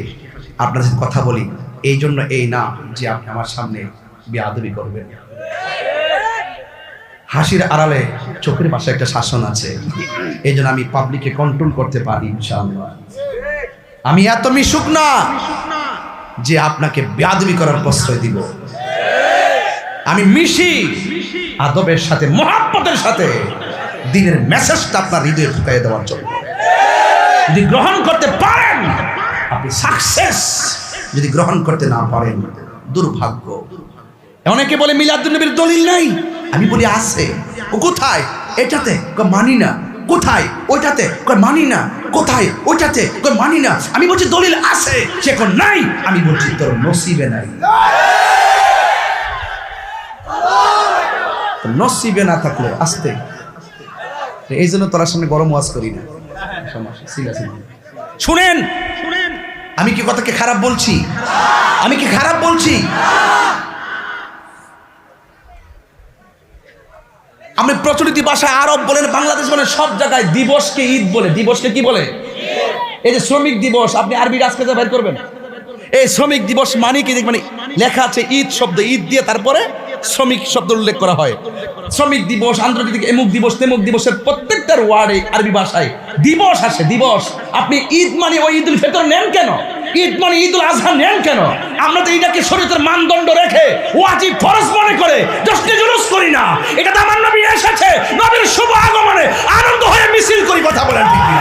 আপনার সাথে কথা বলি, এই জন্য এই না যে আপনি আমার সামনে বেয়াদবি করবেন। হাসির আড়ালে চোখের ভাষায় একটা শাসন আছে, এই জন্য আমি পাবলিককে কন্ট্রোল করতে পারি ইনশাআল্লাহ। আমি এত মিশুক না যে আপনাকে বেয়াদবি করার প্রশ্রয় দিব। আমি মিশি আদবের সাথে, মহব্বতের সাথে, দিনের মেসেজটা আপনার হৃদয়ে ঢুকাই দেওয়ার জন্য। যদি গ্রহণ করতে পারেন আপনি সাকসেস, যদি গ্রহণ করতে না পারেন দুর্ভাগ্য। অনেকে বলে মিলাদুন নবীর দলিল নাই, আমি বলি আছে। ও কোথায়? এটাতে মানি না। কোথায়? ওইটাতে মানি না। কোথায়? ওইটাতে মানি না। আমি বলছি দলিল আছে, সে কোন নাই। আমি বলছি তোর নসিবে নাই। নসিবে না থাকলে আসতে। এই জন্য তোর সামনে গরম ওয়াজ করি না। শুনেন, আমি কি কথাকে খারাপ বলছি? আমি কি খারাপ বলছি? আমি প্রচলিত ভাষায় আরব বলেন, বাংলাদেশ বলেন, সব জায়গায় দিবসকে ঈদ বলে। দিবসকে কি বলে? এই যে শ্রমিক দিবস, আপনি আরবি রাজকাজে বের করবেন, এই শ্রমিক দিবস মানে কি? মানে লেখা আছে ঈদ শব্দ, ঈদ দিয়ে তারপরে শ্রমিক শব্দ উল্লেখ করা হয়। শ্রমিক দিবস, আন্তর্জাতিক এমুক দিবস, তেমুক দিবসের প্রত্যেকটার ওয়ার্ডে আরবি ভাষায় দিবস আসে। দিবস। আপনি ঈদ মানে ওই ঈদুল ফিতর নেন কেন? ঈদ মানে ঈদুল আজহা নেন কেন? আমরা তো এটাকে শরীয়তের মানদণ্ড রেখে ওয়াজিব ফরজ মনে করে জশ্নে জুলুস করি না। এটা তো আমার নবী এসেছে, নবীর শুভ আগমনে আনন্দ হয়ে মিছিল করি। কথা বলেন ঠিক না?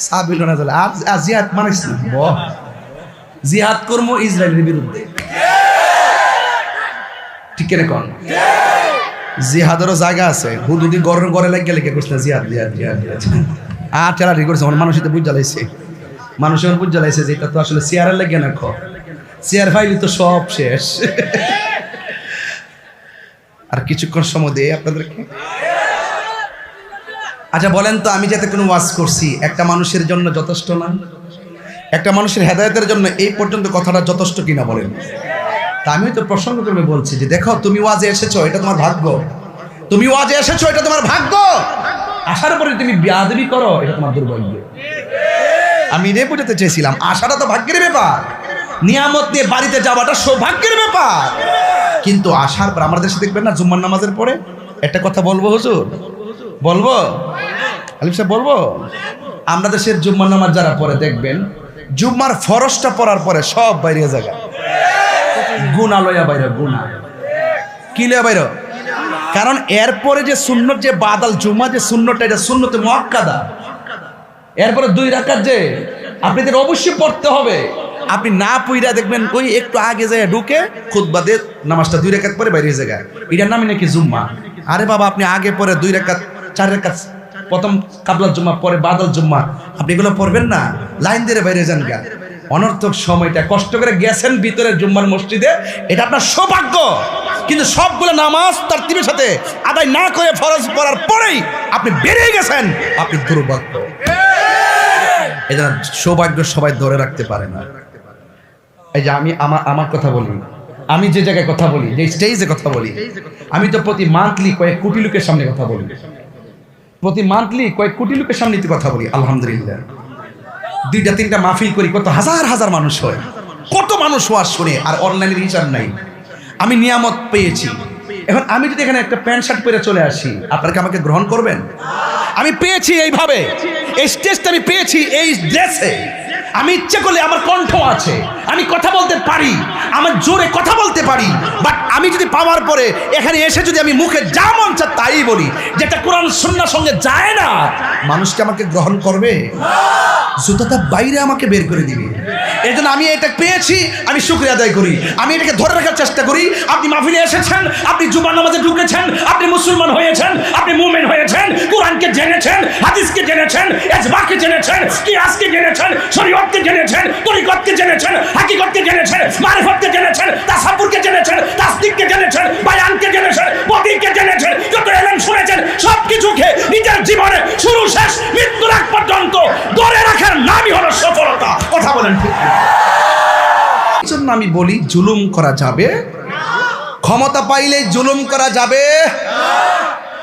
সাবিল না চলে আর জিহাদ মানিস না। জিহাদ কর্ম ইসরায়েলের বিরুদ্ধে, ঠিক কেন কোন? জিহাদেরও জায়গা আছে। হুদুদি গরের গড়ে লেগে লেগে করছে জিহাদ জিহাদ জিহাদ আর চালা ঠিক করছে। মানুষ তো বুঝ জ্বালাইছে, মানুষের বুঝ জ্বালাইছে যে এটা তো আসলে চেয়ারের লেগে না। চেয়ার ফাইলি তো সব শেষ। আর কিছুক্ষণ সময় দিয়ে আপনাদেরকে। আচ্ছা বলেন তো, আমি যাতে কোনো ওয়াজ করছি একটা মানুষের জন্য যথেষ্ট না? একটা মানুষের হেদায়েতের জন্য এই পর্যন্ত কথাটা যথেষ্ট কিনা বলেন? তা আমি তো প্রসঙ্গ করে বলছি যে দেখো, তুমি ওয়াজে এসেছো, এটা তোমার ভাগ্য। তুমি ওয়াজে এসেছো, এটা তোমার ভাগ্য। আসার পরে তুমি বেয়াদবি করো, এটা তোমার দুর্ভাগ্য। আমি এটাই বোঝাতে চেয়েছিলাম, আসাটা তো ভাগ্যের ব্যাপার, নিয়ামত দিয়ে বাড়িতে যাওয়াটা সৌভাগ্যের ব্যাপার। কিন্তু আসার পর আমাদের দেশে দেখবেন না, জুম্মার নামাজের পরে একটা কথা বলবো হুজুর, বলবো আলিফ সাহেব, বলবো আমরা দেশের জুম্মার নামাজ যারা পরে দেখবেন, জুম্মার ফরজটা পড়ার পরে সব বাইরে জায়গা গুণা লইয়া বাইরে। গুণা কি লইয়া বাইরে? কারণ এরপরে যে সুন্নত, যে বাদাল জুম্মা যে সুন্নতটা, এটা সুন্নতে মুআক্কাদা। এরপরে 2 রাকাত যে আপনাদের অবশ্যই পড়তে হবে। আপনি না পইরা দেখবেন ওই একটু আগে যায় ঢুকে খুতবা দিয়ে নামাজটা 2 রাকাত পরে বাইরে জায়গা, এটার নামই নাকি জুম্মা। আরে বাবা, আপনি আগে পরে 2 রাকাত 4 রাকাত, প্রথম কাবলার জুম্মা, পরে বাদাল জুম্মা, আপনি এগুলো পড়বেন না, লাইন দিয়ে বাইরে যান গা। অনর্থক সময়টা কষ্ট করে গেছেন ভিতরে জুম্মার মসজিদে, এটা আপনার সৌভাগ্য। কিন্তু সবগুলো নামাজ তারতিবের সাথে আদায় না করে ফরজ পড়ার পরেই আপনি বেরিয়ে গেছেন, আপনি দুর্ভাগ্য। এটা সৌভাগ্য সবাই ধরে রাখতে পারে না। এই যে আমি আমার কথা বলি, আমি যে জায়গায় কথা বলি, যে স্টেজে কথা বলি, আমি তো প্রতি মান্থলি কয়েক কোটি লোকের সামনে কথা বলি। প্রতি মান্থলি কয়েক কোটি লোকের সামনে কথা বলি। আলহামদুলিল্লাহ, 2-3টা মাহফিল করি, কত হাজার হাজার মানুষ হয়, কত মানুষ ওয়াজ শুনে, আর অনলাইনের হিসাব নাই। আমি নিয়ামত পেয়েছি। এখন আমি যদি এখানে একটা প্যান্ট শার্ট পরে চলে আসি, আপনারা কি আমাকে গ্রহণ করবেন? আমি পেয়েছি এইভাবে, এই স্টেজটা আমি পেয়েছি এই ড্রেসে। আমি ইচ্ছে করলে আমার কণ্ঠ আছে, আমি কথা বলতে পারি, আমার জোরে কথা বলতে পারি। বাট আমি যদি পাওয়ার পরে এখানে এসে যদি আমি মুখে যা মন চায় তাই বলি, যেটা কোরআন সুন্নাহর সঙ্গে যায় না, মানুষকে আমাকে গ্রহণ করবে? জুতাটা বাইরে আমাকে বের করে দিবে। এই জন্য আমি এটা পেয়েছি, আমি শুকরিয়া আদায় করি, আমি এটাকে ধরে রাখার চেষ্টা করি। আপনি মাহফিলে এসেছেন, আপনি জুমার নামাজে ঢুকেছেন, আপনি মুসলমান হয়েছেন, আপনি মুমিন হয়েছেন, কোরআনকে জেনেছেন, হাদিসকে জেনেছেন, ইজমাকে জেনেছেন, কিয়াসকে জেনেছেন, শরীয়তকে জেনেছেন, তরিকত হাকিকতকে জেনেছেন, হাকিকতকে জেনেছেন, মারিফতকে জেনেছেন, তাসাব্বুরকে জেনেছেন, তাসদিককে জেনেছেন, বায়ানকে জেনেছেন, বদিকে জেনেছেন, যত ইলম শুনেছেন সবকিছুকে নিজের জীবনে শুরু শেষ মৃত্যুর আগ পর্যন্ত ধরে রাখার নামই হলো সফলতা। কথা বলেন ঠিক না? এই জন্য আমি বলি জুলুম করা যাবে, ক্ষমতা পাইলে জুলুম করা যাবে,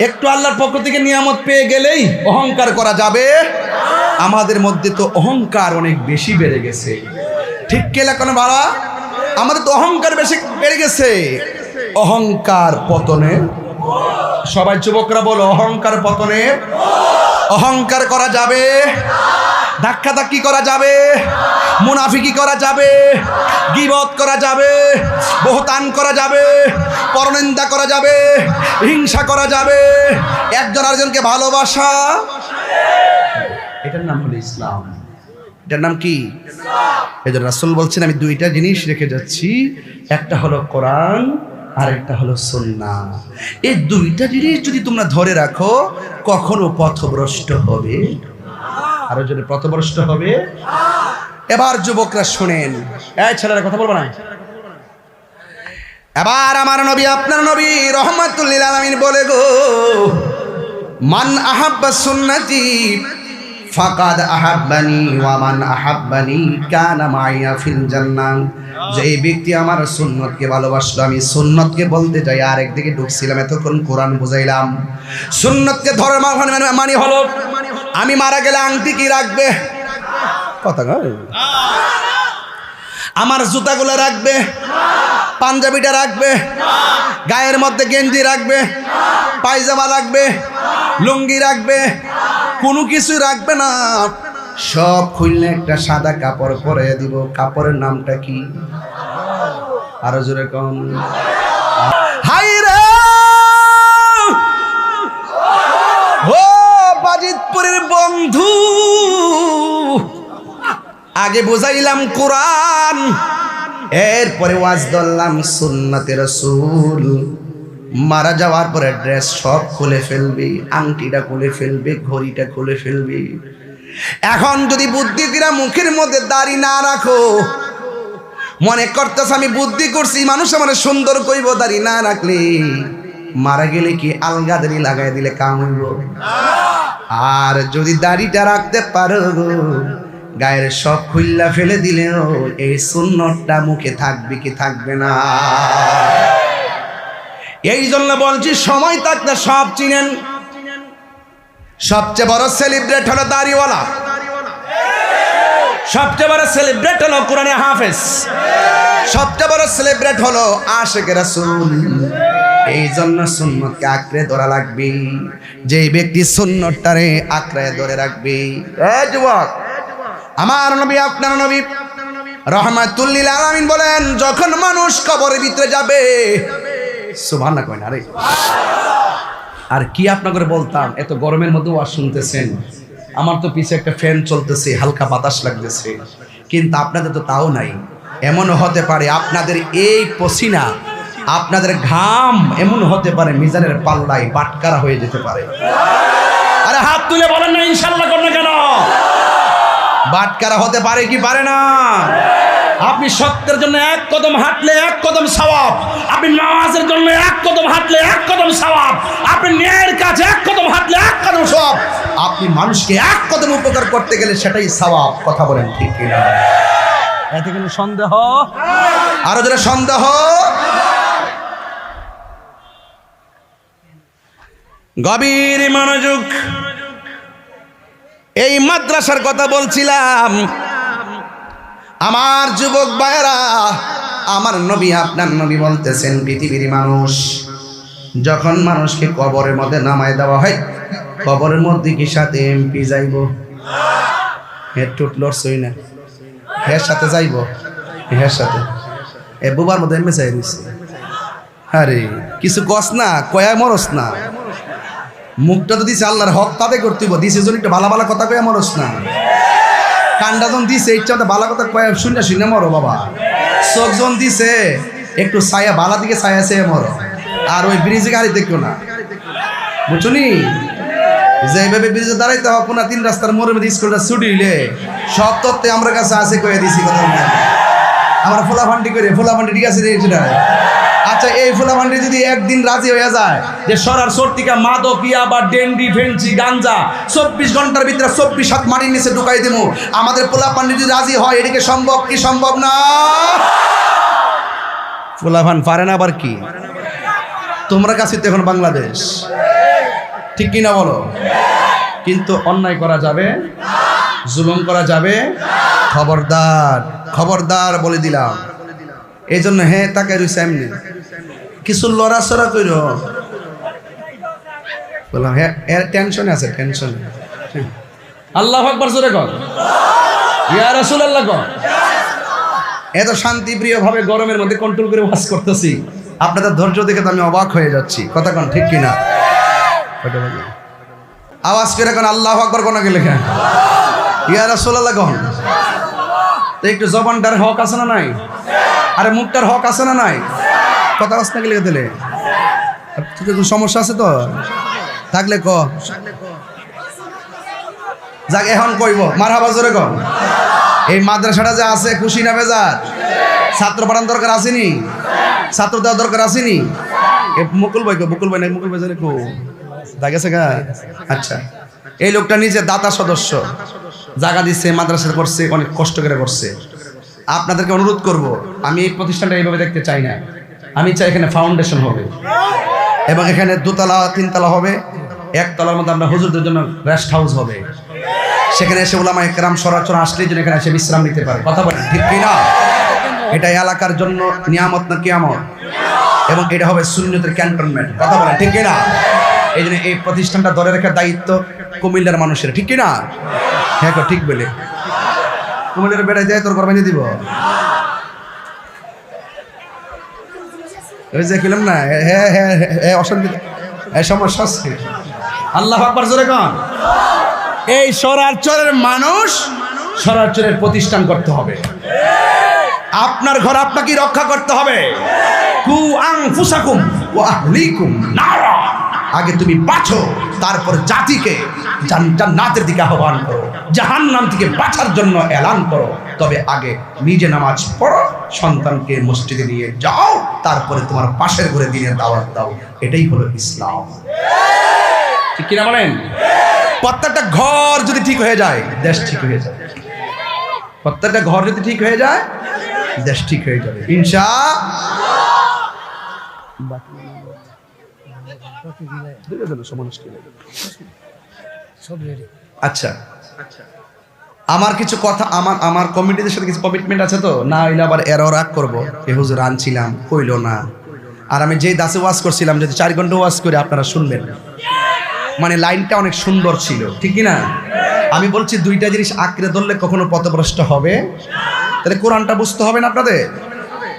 একটু আল্লাহর পক্ষ থেকে নিয়ামত পেয়ে গেলেই অহংকার করা যাবে। আমাদের মধ্যে তো অহংকার অনেক বেশি বেড়ে গেছে, ঠিক কে লেখানো বাড়া? আমাদের তো অহংকার বেশি বেড়ে গেছে। অহংকার পতনে, সবাই যুবকরা বলো অহংকার পতনে। অহংকার করা যাবে, ধাক্কাধাক্কি করা যাবে, মুনাফিকি করা যাবে, গীবত করা যাবে, বহতান করা যাবে, পরনিন্দা করা যাবে, হিংসা করা যাবে, একজন আরেকজনকে ভালোবাসা, এটার নাম হলো ইসলাম। এটার নাম কি? এই জন্য রাসূল বলছেন আমি দুইটা জিনিস রেখে যাচ্ছি, একটা হলো কোরআন আর একটা হলো সুন্নাহ। এই দুইটা জিনিস যদি তোমরা ধরে রাখো কখনো পথভ্রষ্ট হবে, আরো যদি পথভ্রষ্ট হবে। এবার যুবকরা শুনেন, এই ছেলেরা কথা বলবো না। এবার আমার নবী আপনার নবী রাহমাতুল লিল আলামিন বলে গো, মান আহাব্বা সুন্নতি ফাকাদ আহাব্বানি ওয়া মান আহাব্বানি কানা মাইয়া ফিল জান্নাহ। যে এই ব্যক্তি আমার সুন্নতকে ভালোবাসলো, আমি সুন্নতকে বলতে চাই আরেকদিকে ঢুকছিলাম, এতক্ষণ কোরআন বুঝাইলাম। সুন্নতকে ধর্ম মানে হলো আমি মারা গেলে আংটি কি রাখবে, কথা আমার জুতাগুলো রাখবে, পাঞ্জাবিটা রাখবে, গায়ের মধ্যে গেঞ্জি রাখবে, পায়জামা রাখবে, লুঙ্গি রাখবে, কোনো কিছু রাখবে না, সব খুললে একটা সাদা কাপড় পরে দিব। কাপড়ের নামটা কি? আরো জোরে কম। হাই রে ও বাজিতপুরের বন্ধু, আগে বুঝাইলাম কোরআন, এরপরে ওয়াজ ধরলাম সুন্নতে রাসূল। মারা যাওয়ার পরে ড্রেস সব খুলে ফেলবি, আংটিটা খুলে ফেলবি, ঘড়িটা খুলে ফেলবি। এখন যদি বুদ্ধি কিরা মুখের মধ্যে দাড়ি না রাখো, মনে করতেছ আমি বুদ্ধি করছি মানুষ আমার সুন্দর কইব, দাড়ি না রাখলে মারা গেলে কি আলগা দাড়ি লাগাই দিলে কাম হইব? আর যদি দাড়িটা রাখতে পারো, গায়ের সব খুল্লা ফেলে দিলেও এই সুন্নতটা মুখে থাকবে কি থাকবে না? এই জন্য বলছি সময় থাকতে সব চিনেন। সবচেয়ে বড় সেলিব্রেট হলো দাড়িওয়ালা, সবচেয়ে বড় সেলিব্রেট হলো কোরআনে হাফেজ, সবচেয়ে বড় সেলিব্রেট হলো আশিকে রাসূল। এই জন্য সুন্নতকে আঁকড়ে ধরা লাগবে। যে ব্যক্তি সুন্নতটারে আঁকড়ে ধরে রাখবে, এই যুবক আমার নবী আপনার নবী রাহমাতুল লিল আলামিন বলেন, যখন মানুষ কবরের ভিতরে যাবে, সুবহানাল্লাহ কয় না রে, আর কি আপনাদের বলতাম, এত গরমের মধ্যে ওয়াজ শুনতেছেন, আমার তো পিছে একটা ফ্যান চলতেছে, হালকা বাতাস লাগতেছে, কিন্তু আপনাদের তো তাও নাই। এমনও হতে পারে আপনাদের এই পসিনা, আপনাদের ঘাম এমন হতে পারে মিজানের পাল্লায় বাটকারা হয়ে যেতে পারে। আরে হাত তুলে বলেন না ইনশাআল্লাহ করেন না কেন? বাটকারা হতে পারে কি পারে না? আপনি সত্যের জন্য এক কদম হাঁটলে এক কদম সওয়াব, আপনি নামাজের জন্য এক কদম হাঁটলে এক কদম সওয়াব, আপনি ন্যায়ের কাছে এক কদম হাঁটলে এক কদম সওয়াব, আপনি মানুষকে এক কদম উপকার করতে গেলে সেটাই সওয়াব। কথা বলেন ঠিক কিনা? এতে কোনো সন্দেহ? আরো যারা সন্দেহ, গভীর মনোযোগ। এই মাদ্রাসার কথা বলছিলাম। আমার যুবক ভাইরা, আমার নবী আপনার নবী বলতেছেন, পৃথিবীর মানুষ যখন মানুষকে কবরের মধ্যে নামায় দেওয়া হয়, কবরের মধ্যে কি সাথে এমপি যাইব? হেড টুট লড়ছই না, হের সাথে যাইব, হের সাথে এ বুবার মধ্যে এমপি চাই দিচ্ছে। আরে কিছু কস না, কয়া মরস না, মুখটা তো দিছে আল্লাহর হক তাতে করতেইব, দিছে জন একটু ভালো ভালো কথা কয়া মরস না। কান্ডা জন দিছে ইচ্ছা ভালো কথা কয়া শুনে শুনে মরো বাবা। চোখ জন দিছে একটু ছায়া বালা দিকে ছায়া চেয়ে মরো, আর ওই ব্রিজে গাড়ি দেখো না, বুঝছো নি? যে এইভাবে ব্রিজে দাঁড়াইতে হবে পুনা 3 রাস্তার মোড়ের মধ্যে স্কুলটা ছুটি হইলে সব তত্ত্বে আমরা কাছে আছে কয়ে দিছি কথা না আমরা ফোলাফান্ডি করে ফোলাফান্ডি ঠিক আছে রে সেটা আচ্ছা এই ফোলাফান্ডি যদি একদিন রাজি হয়ে যায় যে সরার সর্তিকা মাদকিয়া বা ডেন্ডি ফেন্সি গাঞ্জা 24 ঘন্টার ভিতরে 24 হাত মাটির নিচে ঢুকাই দেবো আমাদের ফোলাফান্ডি যদি রাজি হয় এটাকে সম্ভব কি সম্ভব না ফোলাফান পারে না আবার কি তোমরা কাছে তো এখন বাংলাদেশ ঠিক কিনা বলো কিন্তু অন্যায় করা যাবে জুলুম করা যাবে খবরদার খবরদার বলে দিলাম এই জন্য হ্যাঁ তাকে রয়েছে এমনি কিছু লড়াচড়া কইর বললাম হ্যাঁ এর টেনশনে আছে টেনশন আল্লাহু আকবার জোরে কর ইয়া রাসূলুল্লাহ কর এত শান্তিপ্রিয় ভাবে গরমের মধ্যে কন্ট্রোল করে ওয়াজ করতেছি আপনাদের ধৈর্য দেখে তো আমি অবাক হয়ে যাচ্ছি কথা কোন ঠিক কিনা আওয়াজ করে কোন আল্লাহু আকবার কোন গেলে কেন ইয়া রাসূলুল্লাহ কোন তো একটু জবানটার হক আছে না নাই আরে মুখটার হক আছে না নাই কথা আসতে গেলে দিলে কোনো সমস্যা আছে তো থাকলে ক যাক এখন কইব মারহাবা জোরে কর এই মাদ্রাসাটা যে আছে খুশি না বেজার ছাত্র পড়ানোর দরকার আসেনি ছাত্র দেওয়ার দরকার আসেনি মুকুল ভাই জানে কো দাগেছে গা আচ্ছা এই লোকটা নিজে দাতা সদস্য জায়গা দিচ্ছে মাদ্রাসা করছে অনেক কষ্ট করে করছে আপনাদেরকে অনুরোধ করব আমি এই প্রতিষ্ঠানটা এইভাবে দেখতে চাই না আমি চাই এখানে ফাউন্ডেশন হবে এবং এখানে 2 তলা 3 তলা হবে 1 তলার মধ্যে আমরা হুজুরদের জন্য রেস্ট হাউস হবে সেখানে এসে উলামা একরাম সরাসরি আসলে যেন এখানে এসে বিশ্রাম নিতে পারে কথা বলেন ঠিক কি না এটা এলাকার জন্য নিয়ামত না কিয়ামত এবং এটা হবে সুন্নতের ক্যান্টনমেন্ট কথা বলেন ঠিক কি না এই জন্য এই প্রতিষ্ঠানটা ধরে রাখার দায়িত্ব কুমিল্লার মানুষের ঠিক কি না হ্যাঁ ঠিক বলে কুমিল্লার বেড়াই যায় তোর কোরবানি দিব ওই যে কিলাম না হ্যাঁ হ্যাঁ হ্যাঁ অশান্তি সমস্যা আছে আল্লাহু আকবার জোরে কোন এই সরারচরের মানুষ সরারচরের প্রতিষ্ঠান করতে হবে আপনার ঘর আপনাকে রক্ষা করতে হবে কু আনফুসাকুম ওয়া আহলিকুম নারা আগে তুমি বাঁচো তারপর জাতিকে জান্নাতের দিকে আহ্বান করো জাহান্নাম থেকে বাঁচার জন্য এলান করো তবে আগে নিজে নামাজ পড়ো সন্তানকে মসজিদে নিয়ে যাও তারপরে তোমার পাশের ঘরে দিনের দাওয়াত দাও এটাই হলো ইসলাম ঠিক কিনা বলেন প্রত্যেকটা ঘর যদি ঠিক হয়ে যায় দেশ ঠিক হয়ে যায় প্রত্যেকটা ঘর যদি ঠিক হয়ে যায় দেশ ঠিক হয়ে যাবে আচ্ছা আমার কিছু কথা আমার কমিটিদের সাথে কিছু কমিটমেন্ট আছে তো না হইলে আবার এরও রাগ করবো এ হুজুর আনছিলাম কইলো না আর আমি যেই দাসে ওয়াজ করছিলাম যদি 4 ঘন্টা ওয়াজ করে আপনারা শুনবেন মানে লাইনটা অনেক সুন্দর ছিল ঠিক না আমি বলছি 2টা জিনিস আঁকড়ে ধরলে কখনো পথভ্রষ্ট হবে তাহলে কোরআনটা বুঝতে হবে না আপনাদের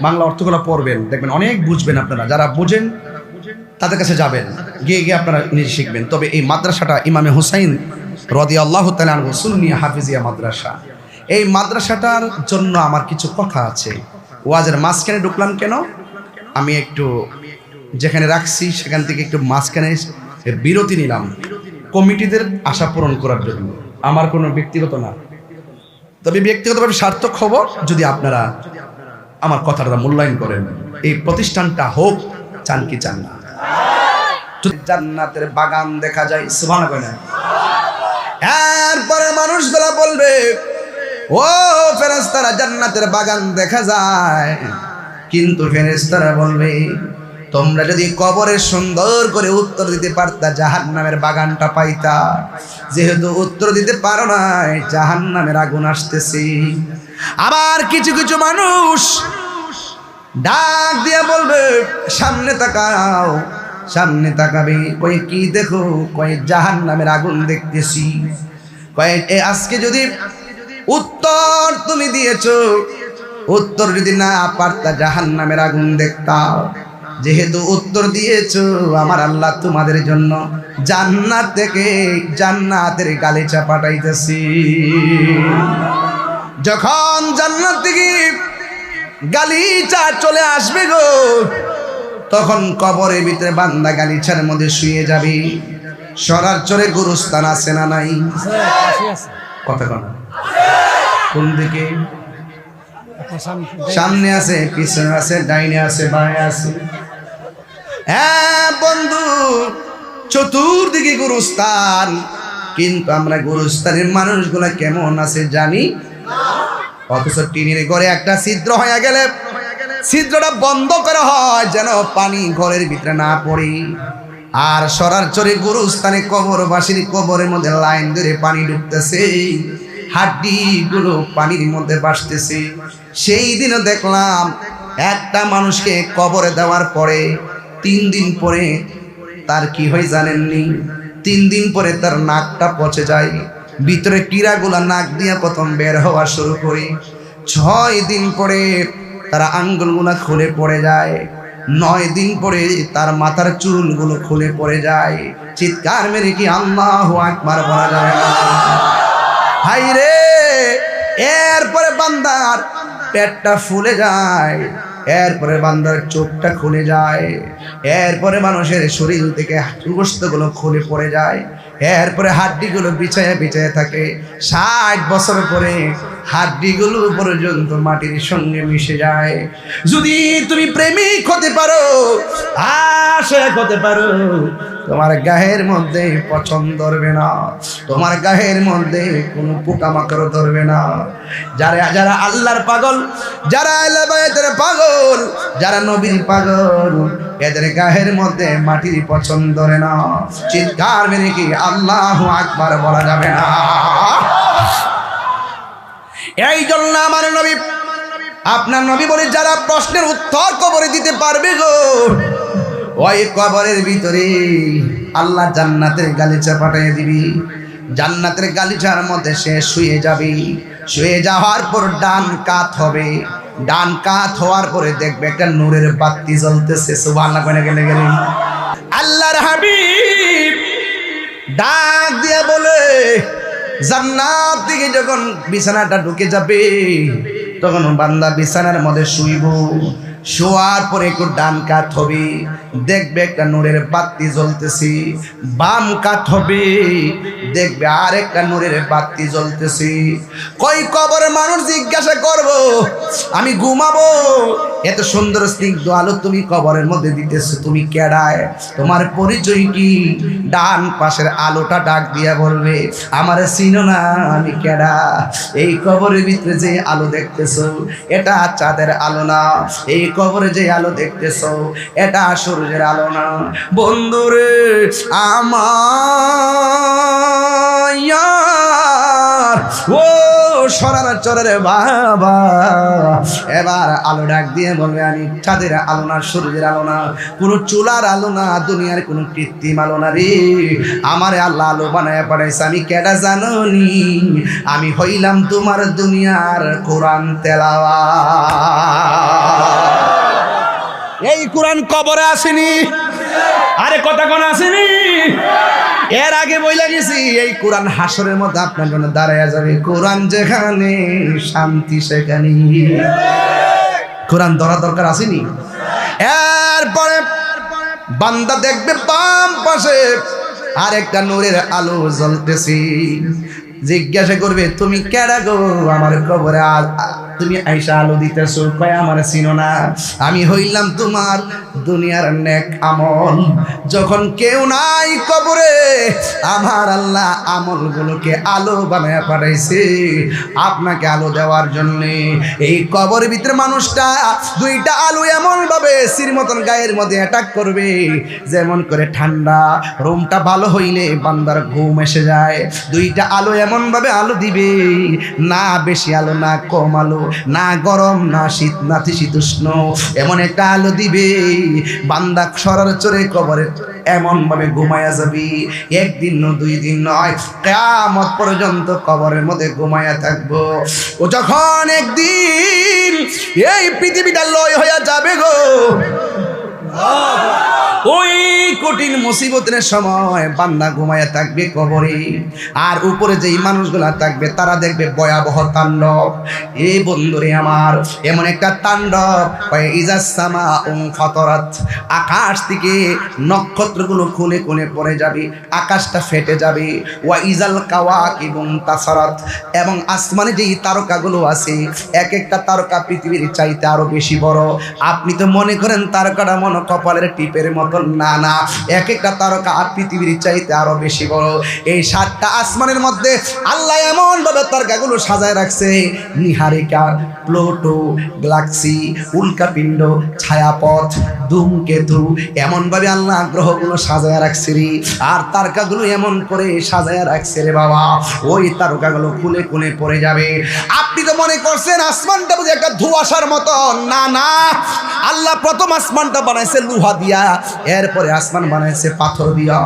বাংলা অর্থগুলো পড়বেন দেখবেন অনেক বুঝবেন আপনারা যারা বুঝেন তাদের কাছে যাবেন গিয়ে গিয়ে আপনারা নিজে শিখবেন তবে এই মাদ্রাসাটা ইমামে হুসাইন রাদিয়াল্লাহু তাআলা আনহু সুন্নি হাফিজিয়া মাদ্রাসা এই মাদ্রাসাটার জন্য আমার কিছু কথা আছে ওয়াজের মাঝখানে ঢুকলাম কেন আমি একটু যেখানে রাখছি সেখান থেকে একটু মাঝখানে বিরতি নিলাম কমিটিদের আশা পূরণ করার জন্য আমার কোনো ব্যক্তিগত না তবে ব্যক্তিগতভাবে সার্থক হব যদি আপনারা আমার কথাটা মূল্যায়ন করেন এই প্রতিষ্ঠানটা হোক চান কি চান না জান্নাতের বাগান দেখা যায় সুবহানাল্লাহ এরপরে মানুষগুলা বলবে ও ফেরেশতারা জান্নাতের বাগান দেখা যায় কিন্তু ফেরেশতারা বলবে তোমরা যদি কবরে সুন্দর করে উত্তর দিতে পারতা জাহান্নামের বাগানটা পাইতা যেহেতু উত্তর দিতে পারো না জাহান্নামের আগুন আসতেছে আবার কিছু কিছু মানুষ ডাক দিয়ে বলবে সামনে তাকাও সামনে তাকাবে কই কি দেখো কই জাহান্নামের আগুন দেখতেছি কই আজকে যদি উত্তর তুমি দিয়েছো উত্তর যদি না পারতা জাহান্নামের আগুন দেখতা যেহেতু উত্তর দিয়েছো আমার আল্লাহ তোমাদের জন্য জান্নাত থেকে জান্নাতের গালিচা পাঠাইতেছি যখন জান্নাত থেকে গালিচা চলে আসবে গো তখন কবরের ভিতরে বান্দা গালিচার মধ্যে শুয়ে যাবে সরারচরে গুরুস্থান আছে না নাই? কথা কন কোন দিকে? সামনে আছে, পিছনে আছে, ডাইনে আছে, বাঁয়ে আছে। হ্যাঁ বন্ধু, চতুর্দিকে গুরুস্থান, কিন্তু আমরা গুরুস্থানের মানুষগুলা কেমন আছে জানি? অথচ টিনের ঘরে একটা ছিদ্র হয়ে গেলে ছিদ্রটা বন্ধ করা হয় যেন পানি ঘরের ভিতরে না পড়ে। আর সরারচরে গুরুস্থানে কবরবাসীর কবরের মধ্যে লাইন ধরে পানি ঢুকতেছে, হাড্ডিগুলো পানির মধ্যে ভাসতেছে। সেই দিনও দেখলাম একটা মানুষকে কবরে দেওয়ার পরে 3 দিন পরে তার কি হয় জানেননি? 3 দিন পরে তার নাকটা পচে যায়, ভিতরে কীড়াগুলা নাক দিয়ে প্রথম বের হওয়া শুরু করে। 6 দিন পরে তার আঙ্গুলগুলা খুলে পড়ে যায়, 9 দিন পরে তার মাথার চুলগুলো খুলে পড়ে যায়। চিৎকার মেরে কি আল্লাহু আকবার বলা যায় না? হাই রে! এরপরে বান্দার পেটটা ফুলে যায়, এরপরে বান্দার চোখটা খুলে যায়, এরপরে মানুষের শরীর থেকে গোশতগুলো খুলে পড়ে যায়, এরপরে হাড্ডিগুলো বিছায়া বিছায়া থাকে। 60 বছর পরে হাড্ডিগুলো পর্যন্ত মাটির সঙ্গে মিশে যায়। যদি তুমি প্রেমিক হতে পারো, আশিক হতে পারো, তোমার গায়ের মধ্যে পছন্দ ধরবে না, তোমার গায়ের মধ্যে কোনো পোকামাকড় ধরবে না। যারা আল্লাহর পাগল, যারা আল্লাহ বায়াতের পাগল, যারা নবীর পাগল, এদের গায়ের মধ্যে মাটির পছন্দ ধরে না। চিৎকার মেরে কি আল্লাহু আকবার বলা যাবে না? এই জন্য আমার নবী, আপনার নবী বলে, যারা প্রশ্নের উত্তর কবরে দিতে পারবে গো, ওই কবরের ভিতরে আল্লাহ জান্নাতের গালিচা পাঠিয়ে দিবি। জান্নাতের গালিচার মধ্যে সে শুয়ে যাবে। শুয়ে যাওয়ার পর ডান কাত হবে, ডান কাত হওয়ার পরে দেখবে একটা নূরের বাতি জ্বলতেছে। সুবহানাল্লাহ কইনা গেলে গেলেন। আল্লাহর হাবিব ডাক দিয়ে বলে, জান্নাত থেকে যখন বিছানাটা ঢুকে যাবে, তখন বান্দা বিছানার মধ্যে শুইব। শোয়ার পরে একটু ডান কাত হবে, দেখবে একটা নূরের বাতি জ্বলতেছে। বাম কাত হবে, দেখবে আর একটা নূরের বাতি জ্বলতেছে। কই কবরে মানুষ জিজ্ঞাসা করব, আমি ঘুমাবো, এত সুন্দর স্নিগ্ধ আলো তুমি কবরের মধ্যে দিতেছো, তুমি কেডায়? তোমার পরিচয় কি? ডান পাশের আলোটা ডাক দিয়া বলবে, আমারে চিনো না, আমি কেডা? এই কবরের ভিতরে যে আলো দেখতেছো, এটা চাঁদের আলো না। এই কবরে যে আলো দেখতেছো, এটা সূর্যের আলো না। বন্ধুরে আমার, ও সরার চরের বাবা, এবার আলো ডাক দিয়ে বলবে, আমি চাঁদের আলো না, সূর্যের আলো না, কোনো চুলার আলো না, দুনিয়ার কোনো কৃত্রিম আলো না রে। আমারে আল্লাহ আলো বানায় পাঠাইছে। আমি কেডা জানোনি? আমি হইলাম তোমার দুনিয়ার কোরআন তেলাওয়াত। এই কোরআন কবরে আসেনি, আরে কথা কোন আসেনি? এর আগে বইলা গেছি, এই কোরআন হাসরের মধ্যে আপনার জন্য দাঁড়ায়া যাবে। কোরআন যেখানে শান্তি সেখানে। কোরআন ধরা দরকার আসেনি? এরপরে বান্দা দেখবে বাম পাশে আরেকটা নূরের আলো জ্বলতেছে। জিজ্ঞাসা করবে, তুমি কেডা গো? আমার কবরে তুমি আইসা আলো দিতেছো, কয় আমার চিনো না? আমি হইলাম তোমার দুনিয়ার নেক আমল। যখন কেউ নাই কবরে, আমার আল্লাহ আমলগুলোকে আলো বানায় পাঠাইছে আপনাকে আলো দেওয়ার জন্য। এই কবরের ভিতরে মানুষটা 2টা আলো এমন ভাবে সির মতন গায়ের মধ্যে অ্যাটাক করবে, যেমন করে ঠান্ডা রুমটা ভালো হইলে বান্দার ঘুম এসে যায়। 2টা আলো এমন ভাবে আলো দিবে, না বেশি আলো, না কম আলো, না গরম, না শীত, না শীতোষ্ণ, এমন একটা আলো দিবে বান্দা সরার চরে কবরে এমন ভাবে ঘুমায়া যাবি। 1 দিন নয়, 2 দিন নয়, কিয়ামত পর্যন্ত কবরের মধ্যে ঘুমায়া থাকবো। ও যখন একদিন এই পৃথিবীটা লয় হয়ে যাবে গো, ওই কঠিন মুসিবতের সময় বান্দা ঘুমায়া থাকবে কবরে, আর উপরে যেই মানুষগুলা থাকবে তারা দেখবে ভয়াবহ তাণ্ডব। এই বন্ধুরে আমার, এমন একটা তাণ্ডব, ইজাস সামাউ ফাতারাত, আকাশ থেকে নক্ষত্রগুলো খুলে খুলে পড়ে যাবে, আকাশটা ফেটে যাবে। ওয়া ইজাল কাওয়াকিবু তাসারাত, এবং আসমানে যেই তারকাগুলো আছে এক একটা তারকা পৃথিবীর চাইতে আরো বেশি বড়। আপনি তো মনে করেন তারকাটা মনে কপালের টিপের মতন, না না, এক একটা তারকা পৃথিবীর চাইতে আরো বেশি বড়। এই 7টা আসমানের মধ্যে আল্লাহ এমন ভাবে তারকাগুলো সাজায় রাখছে, নিহারিকা, প্লুটো, গ্যালাক্সি, উল্কাপিণ্ড, ছায়াপথ, ধূমকেতু, এমন ভাবে আল্লাহ গ্রহগুলো সাজায় রাখছে রে। আর তারকাগুলো এমন করে সাজায় রাখছে রে বাবা, ওই তারকাগুলো খুলে খুলে পড়ে যাবে। আপনি তো মনে করছেন আসমানটা বুঝে একটা ধোঁয়াশার মতো, না না, আল্লাহ প্রথম আসমানটা বানাইছে লোহা দিয়া, এরপরে আসমান বানাইছে পাথর দিয়া,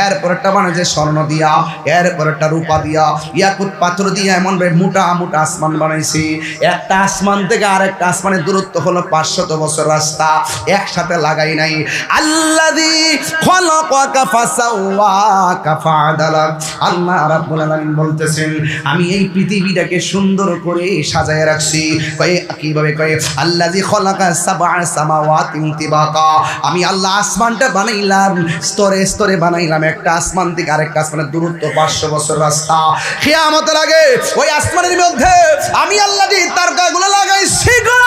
এরপরেরটা বানাইছে স্বর্ণ দিয়া, এরপরেরটা রূপা দিয়া, ইয়াকুত পাথর দিয়া, এমন ভাবে মোটা মোটা আসমান বানাইছে। একটা আসমান থেকে আরেকটা আসমানের দূরত্ব হলো 500 বছর রাস্তা, একসাথে লাগাই নাই। আল্লাযী খলাকাকা ফাসাওয়াকা ফাআদালাক, আল্লাহ রাব্বুল আলামিন বলতেছেন আমি এই পৃথিবীটাকে সুন্দর করে সাজায় রাখছি। কিভাবে কয়, আল্লাযী খলাকা সাবআ সামাওয়াতিন তিবাকা, আমি আল্লাহ আসমানটা বানাইলাম স্তরে স্তরে বানাইলাম, একটা আসমান থেকে আরেকটা আসমানের দূরত্ব 500 বছর রাস্তা। কিয়ামতের আগে ওই আসমানের মধ্যে আমি আল্লাহ যে তারকাগুলো লাগাইছি গো,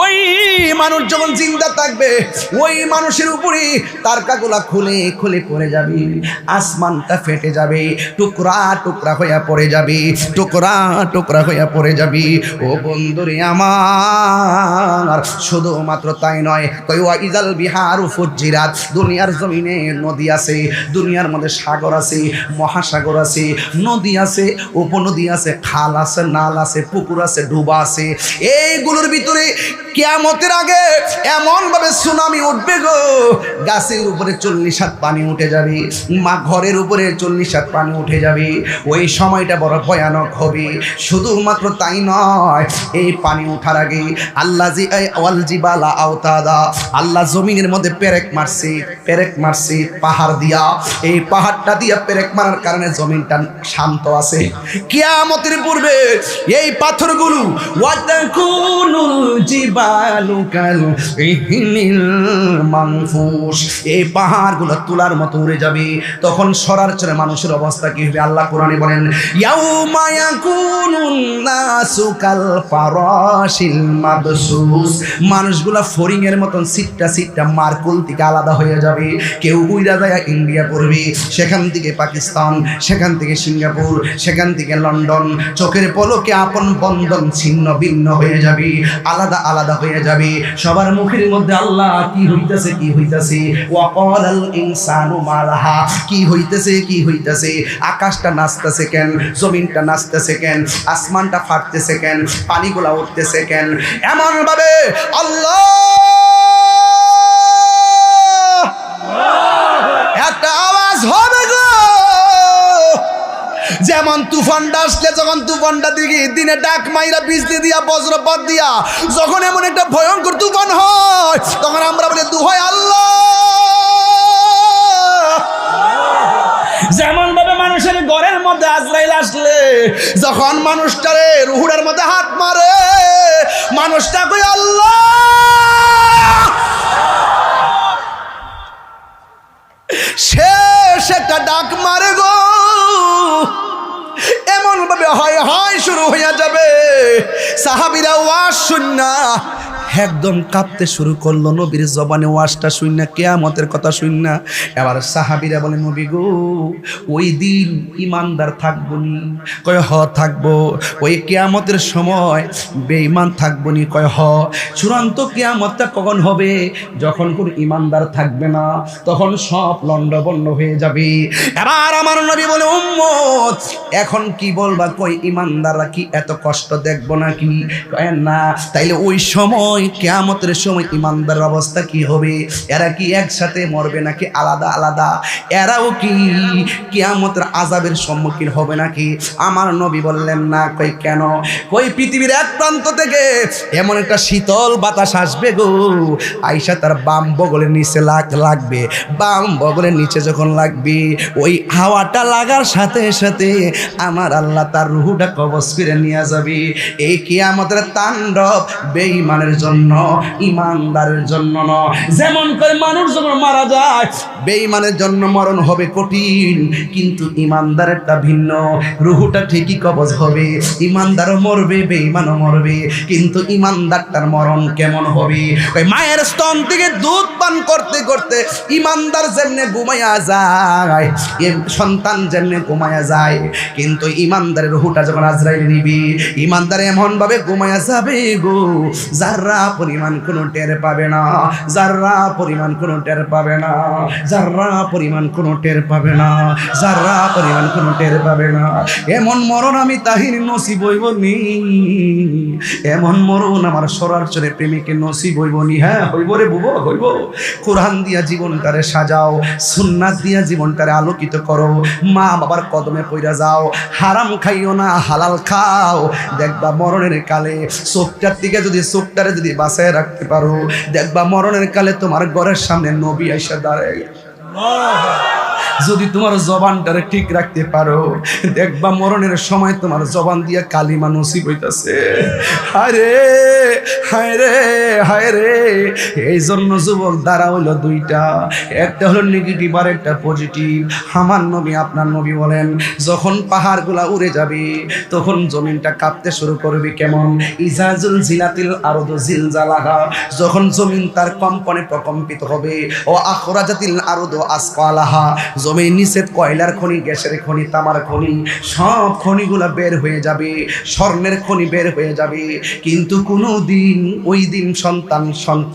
ওই মানুষ যখন জিন্দা থাকবে ওই মানুষের উপরে তারকাগুলা খুলে খুলে পড়ে যাবে, আসমানটা ফেটে যাবে, টুকরা টুকরা হইয়া পড়ে যাবে, টুকরা টুকরা হইয়া পড়ে যাবে। ও বন্ধুরে আমার, শুধুমাত্র তাই নয়, কয়ওয়া ইজাল বিহারু ফুজ্জিরাত, দুনিয়ার জমিনে নদী আছে, দুনিয়ার মধ্যে সাগর আছে, মহাসাগর আছে, নদী আছে, উপনদী আছে, খাল আছে, নাল আছে, পুকুর আছে, ডুবা আছে। এইগুলোর ভিতরে কিয়ামতের আগে এমন ভাবে সুনামি উঠবে গো, গাছের উপরে 40 হাত পানি উঠে যাবে, মা ঘরের উপরে 40 হাত পানি উঠে যাবে। ওই সময়টা বড় ভয়ানক হবে। শুধুমাত্র তাই নয়, এই পানি ওঠার আগে আল্লাহ ওয়াল জিবালা আওতাদা, আল্লাহ জমিনের মধ্যে পেরেক মারছে পাহাড় দিয়া। এই পাহাড়টা দিয়া পেরেক মারার কারণে জমিনটা শান্ত আছে। কিয়ামতের পূর্বে এই পাথরগুলো ওয়াতাকুনুল জিবালু কাল ইহনিল মানফুস, এই পাহাড়গুলো তুলার মতো উড়ে যাবে। তখন সরার চরে মানুষের অবস্থা কি হবে? আল্লাহ কোরআনে বলেন, ইয়াউমা ইয়াকুনুন নাসু কাল ফারাশিল মাবসুস, মানুষগুলা ফরিং এর মতন সিটটা সিটটা মার্কুল থেকে আলাদা হয়ে যাবে। কেউ উইরা যায় ইন্ডিয়া পড়বে, সেখান থেকে পাকিস্তান, সেখান থেকে সিঙ্গাপুর, সেখান থেকে লন্ডন, চোখের পলকে আপন বন্ধন ছিন্ন ভিন্ন হয়ে যাবে, আলাদা আলাদা হয়ে যাবে। সবার মুখের মধ্যে আল্লাহ কি হইতাছে কি হইতাছে, ওয়াকালাল ইনসানু মালাহা, কি হইতাছে কি হইতাছে, আকাশটা নাচতেছে কেন, জমিনটা নাচতেছে কেন, আসমানটা ফাটতেছে কেন, পানিগুলা উঠতেছে কেন, এমন ভাবে আল্লাহ একটা আওয়াজ হবে গো। যেমন তুফানটা আসলে, যখন তুফানটা দিকে দিনে ডাক মাইরা বিজলি দিয়া বজ্রপাত দিয়া যখন এমন একটা ভয়ঙ্কর তুফান হয়, তখন আমরা বলি দুহাই আল্লাহ। যেমন ভাবে মানুষের ঘরের মধ্যে আজরাইল আসলে যখন মানুষটারে রুহুরের মধ্যে হাত মারে, মানুষটা কই আল্লাহ, শেষ একটা ডাক মারে গো। এমন ভাবে হয় হয় শুরু হইয়া যাবে। সাহাবীরা ওয়াজ শুননা একদম কাঁপতে শুরু করলো, নবীর জবানে ওয়াজটা শুননা, কিয়ামতের কথা শুননা। এবার সাহাবীরা বলে, নবী গো, ওই দিন ইমানদার থাকবো নি? কয় হ থাকবো। ওই কিয়ামতের সময় বেঈমান থাকবো নি? কয় হ। চূড়ান্ত কিয়ামতটা কখন হবে? যখন কোন ইমানদার থাকবে না, তখন সব লন্ডভন্ড হয়ে যাবে। এবার আমার নবী বলে, উম্মত এখন কি বলবা? কই ইমানদাররা কি এত কষ্ট দেখবো নাকি? কয় না। তাইলে ওই সময় সময়, কিয়ামতের সময় ইমানদারের অবস্থা কি হবে? এরা কি একসাথে মরবে নাকি আলাদা আলাদা? এরাও কি কিয়ামতের আযাবের সম্মুখীন হবে নাকি? আমার নবী বললেন না। কই কেন? কই পৃথিবীর এক প্রান্ত থেকে এমন একটা শীতল বাতাস আসবে গো, আয়েশা তার বাম বগলের নিচে লাগবে। বাম বগলের নিচে যখন লাগবে, ওই হাওয়াটা লাগার সাথে সাথে আমার আল্লাহ তার রূহটা কবজ করে নিয়ে যাবে। এই কিয়ামতের তাণ্ডব বেঈমানের জন্য, ইমানদারের জন্য নয়। যেমন করে মানুষ যখন মারা যায়, বেঈমানের জন্য মরণ হবে কঠিন, কিন্তু ইমানদারেরটা ভিন্ন। রূহটা ঠিকই কবজ হবে, ইমানদারও মরবে, বেঈমানও মরবে, কিন্তু ইমানদারটার মরণ কেমন হবে? ওই মায়ের স্তন থেকে দুধ পান করতে করতে ইমানদার যেমনে ঘুমায়া যায়, সন্তান যেমনে ঘুমায়া যায়, কিন্তু ইমানদারের রূহটা যখন আজরাইল নিবি, ইমানদার এমন ভাবে ঘুমায়া যাবে গো, যারা পরিমাণ কোনো টের পাবে না, যারা পরিমাণ কোনো টের পাবে না, যারা পরিমাণ কোনো টের পাবে না, যারা পরিমাণ কোনো টের পাবে না। এমন মরণ আমি তাহির নসিব হইব নি, এমন মরণ আমার সরাসরি প্রেমিকের নসিব হইব নি। হ্যাঁ হইব রে বুবো, হইব। কোরআন দিয়া জীবনটারে সাজাও, সুন্নাত দিয়া জীবনটারে আলোকিত করো, মা বাবার কদমে পইরা যাও, হারাম খাইও না, হালাল খাও। দেখবা মরণের কালে চোখটার দিকে যদি চোখটারে যদি বাঁচায় রাখতে পারো, দেখবা মরণের কালে তোমার ঘরের সামনে নবী আইসা দাঁড়ায়। যদি তোমার জবানটারে ঠিক রাখতে পারো, দেখবা মরণের সময় তোমার জবান দিয়া কালিমা নসিব হইতাছে। হায় রে, হায় রে, হায় রে। এই জন্য যুবক দ্বারা হইলো দুইটা, একটা হলো নেগেটিভ আর একটা পজিটিভ। আমার নবী, আপনার নবী বলেন, যখন পাহাড়গুলা উড়ে যাবে তখন জমিনটা কাঁপতে শুরু করবে। কেমন? ইজাজুল জিলাতিল আরদু জিলজালাহা, যখন জমিন তার কম্পনে প্রকম্পিত হবে। ও আখরাজাতিল আরদু আসকালাহা, জমির নিচে কয়লার খনি, গ্যাসের খনি, তামার খনি, সব খনিগুলা বের হয়ে যাবে, স্বর্ণের খনি বের হয়ে যাবে। কিন্তু কোনো দিন ওই দিন সন্তান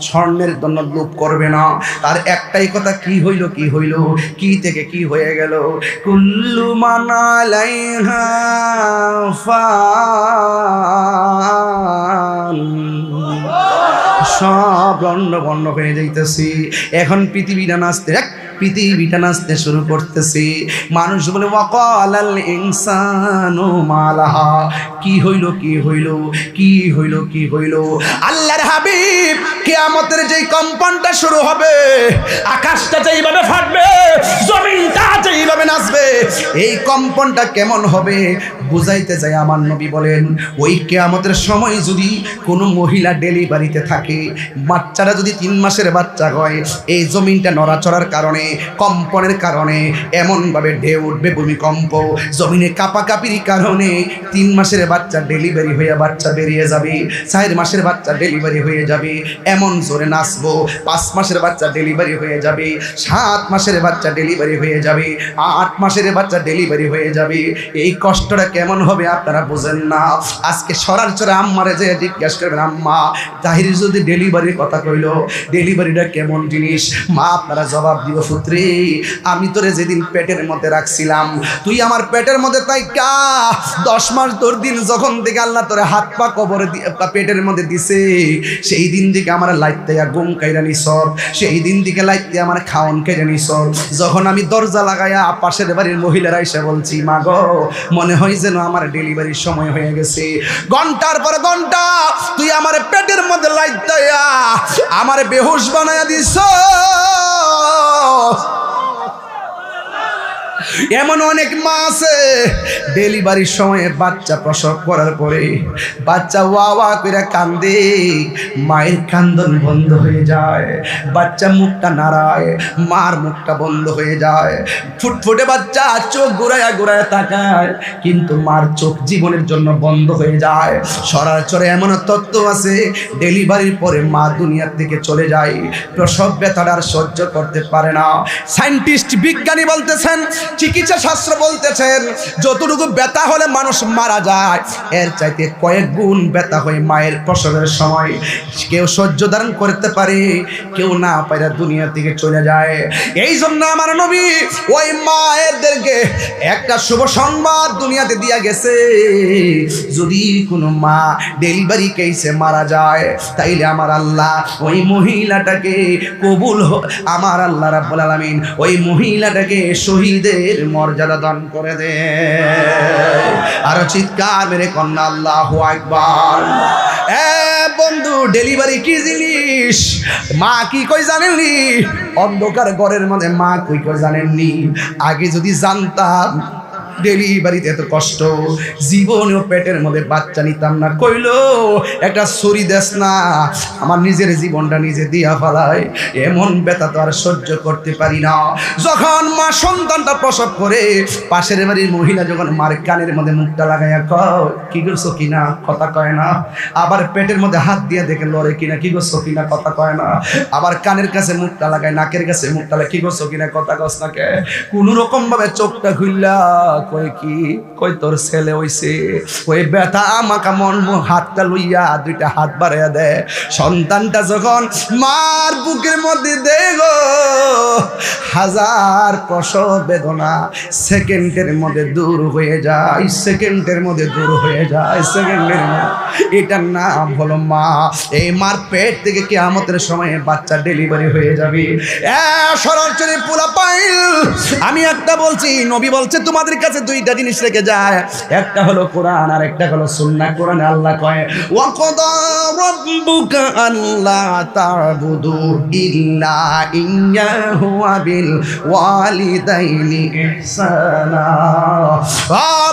স্বর্ণের জন্য লোভ করবে না। তার একটাই কথা, কি হইল, কি হইল, কি থেকে কি হয়ে গেল। কুল্লু মান আলাইহা ফান, সব লন্ড বন্ড হয়ে যাইতেছি। এখন পৃথিবীটা নাচতে, পৃথিবীটা নাচতে শুরু করতেছে। মানুষ বলে ওয়াকালাল ইনসানু মালাহা, কি হইল, কি হইল, কি হইল, কি হইল। আল্লাহর হাবিব, কিয়ামতের যেই কম্পনটা শুরু হবে, আকাশটা যেইভাবে ফাটবে, জমিনটা যেইভাবে নাচবে, এই কম্পনটা কেমন হবে বুঝাইতে যায় আমার নবী বলেন, ওই কিয়ামতের সময় যদি কোনো মহিলা ডেলিভারিতে থাকে, বাচ্চারা যদি 3 মাসের বাচ্চা হয়, এই জমিনটা নড়াচড়ার কারণে, কম্পনের কারণে এমনভাবে ঢেউ উঠবে, ভূমিকম্প, জমিনে কাঁপাকাপির কারণে 3 মাসের বাচ্চা ডেলিভারি হয়ে বাচ্চা বেরিয়ে যাবে, 4 মাসের বাচ্চা ডেলিভারি হয়ে যাবে, এমন জোরে নাচবো। 5 মাসের বাচ্চা ডেলিভারি হয়ে যাবে, 7 মাসের বাচ্চা ডেলিভারি হয়ে যাবে, 8 মাসের বাচ্চা ডেলিভারি হয়ে যাবে। এই কষ্টটা কেমন হবে আপনারা বোঝেন না। আজকে সরাসরি আম্মারে যে জিজ্ঞাসা করবেন, আম্মা তাহির যদি ডেলিভারির কথা কইলো, ডেলিভারিটা কেমন জিনিস? মা আপনারা জবাব দিব, পুত্রে আমি তোরে যেদিন পেটের মধ্যে রাখছিলাম, তুই আমার পেটের মধ্যে তাইকা 10 মাস তোর দিন যখন থেকে আল্লাহ তোরে হাত পা কবরে পেটের মধ্যে দিছে, সেই দিন থেকে আমার লাইতে গুম কাইরা নিছর, সেই দিন থেকে লাইতে আমার খাওন কাইরা নিছর। যখন আমি দরজা লাগাইয়া পাশের বাড়ির মহিলারা এসে বলছি, মা গো মনে হয় যেন আমার ডেলিভারির সময় হয়ে গেছে, ঘন্টার পর ঘন্টা তুই আমার পেটের মধ্যে লাইতে আমার বেহুশ বানায়া দিছ। এমন অনেক মা আছে ডেলিভারির সময় বাচ্চা প্রসব করার পরে বাচ্চা ওয়া ওয়া করে কান্দে, মায়ের কান্দন বন্ধ হয়ে যায়, বাচ্চা মুখটা নাড়ায়, মার মুখটা বন্ধ হয়ে যায়, ফুটফুটে বাচ্চা চোখ ঘুরায়া ঘুরায়া তাকায়, কিন্তু মার চোখ জীবনের জন্য বন্ধ হয়ে যায়। সরাসরি এমন তত্ত্ব আছে, ডেলিভারির পরে মা দুনিয়ার থেকে চলে যায়, প্রসব ব্যথাটা আর সহ্য করতে পারে না। সায়েন্টিস্ট বিজ্ঞানী বলতেছেন, চিকিৎসা শাস্ত্র বলতেছেন যতটুকু ব্যথা হলে মানুষ মারা যায় এর চাইতে কয়েক গুণ ব্যথা হয় মায়ের প্রসবের সময়। কেউ সহ্য ধারণ করতে পারে, কেউ না পারে দুনিয়া থেকে চলে যায়। এই জন্য আমার নবী ওই মায়েরদেরকে একটা শুভ সংবাদ দুনিয়াতে দিয়া গেছে, যদি কোনো মা ডেলিভারি কেসে মারা যায় তাইলে আমার আল্লাহ ওই মহিলাটাকে কবুল আমার আল্লাহ রাব্বুল আলামিন ওই মহিলাটাকে শহীদের মর্যাদা দান করে দেয়। আর চিৎকার মেরে কন্যা আল্লাহু আকবার। বন্ধু, ডেলিভারি কি জিনিস মা কি কই জানেননি? অন্ধকার ঘরের মধ্যে মা কই কই জানেননি? আগে যদি জানতাম ডেলিভারিতে এত কষ্ট, জীবনেও পেটের মধ্যে বাচ্চা নিতাম না। কইলো একটা ছুরি দেশ না, আমার নিজের জীবনটা নিজে দিয়া ফেলায়, এমন ব্যথা তো আর সহ্য করতে পারি না। যখন মা সন্তানটা প্রসব করে, পাশের বাড়ির মহিলা যখন মার কানের মধ্যে মুখটা লাগাইয়া কয় কি করছো কিনা, কথা কয় না। আবার পেটের মধ্যে হাত দিয়ে দেখে লড়ে কিনা, কি করছো কিনা, কথা কয় না। আবার কানের কাছে মুখটা লাগায়, নাকের কাছে মুখটা লাগায়, কি করছো কিনা, কথা কস না কে। কোন রকম ভাবে চোখটা খুললা কই কি কই তোর ছেলে হইছে। ওই ব্যথা আমাকে মন হাতটা লইয়া দুইটা হাত বাড়াইয়া দেয়। সন্তানটা যখন মার বুকের মধ্যে দেয় গো, হাজার প্রসব বেদনা সেকেন্ডের মধ্যে দূর হয়ে যায়, সেকেন্ডের মধ্যে দূর হয়ে যায়, সেকেন্ডের মধ্যে। এটার নাম হলো মা। এই মার পেট থেকে কিয়ামতের সময় বাচ্চা ডেলিভারি হয়ে যাবে। সরাসরি পুরা পাইল। আমি একটা বলছি, নবী বলছে তোমাদের কাছে দুইটা জিনিস রেখে যায়, একটা হলো কোরআন আর একটা হলো সুন্নাহ। কোরআনে আল্লাহ কয় ওয়া ক্বাদা রাব্বুকা আল্লা তা'বুদু ইল্লা ইয়্যাহু ওয়া বিল ওয়ালিদাইনি ইহসানা।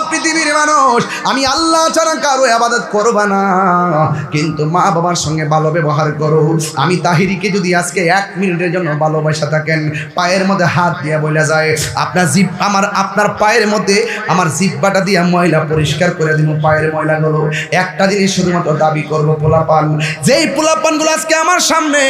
পৃথিবীর মানুষ, আমি আল্লাহ ছাড়া কারো ইবাদত করবা না, কিন্তু মা বাবার সঙ্গে ভালো ব্যবহার করো। আমি তাহিরিকে যদি আজকে 1 মিনিটের জন্য ভালোবাসা থাকেন, পায়ের মধ্যে হাত দিয়ে বলে যায় আপনার জিভ আপনার পায়ের মধ্যে আমার জিহ্বাটা দিয়ে ময়লা পরিষ্কার করে দিব, পায়ের ময়লাগুলো। একটা জিনিস শুধুমাত্র দাবি করবো, পোলাপান, যেই পোলাপানগুলো আজকে আমার সামনে,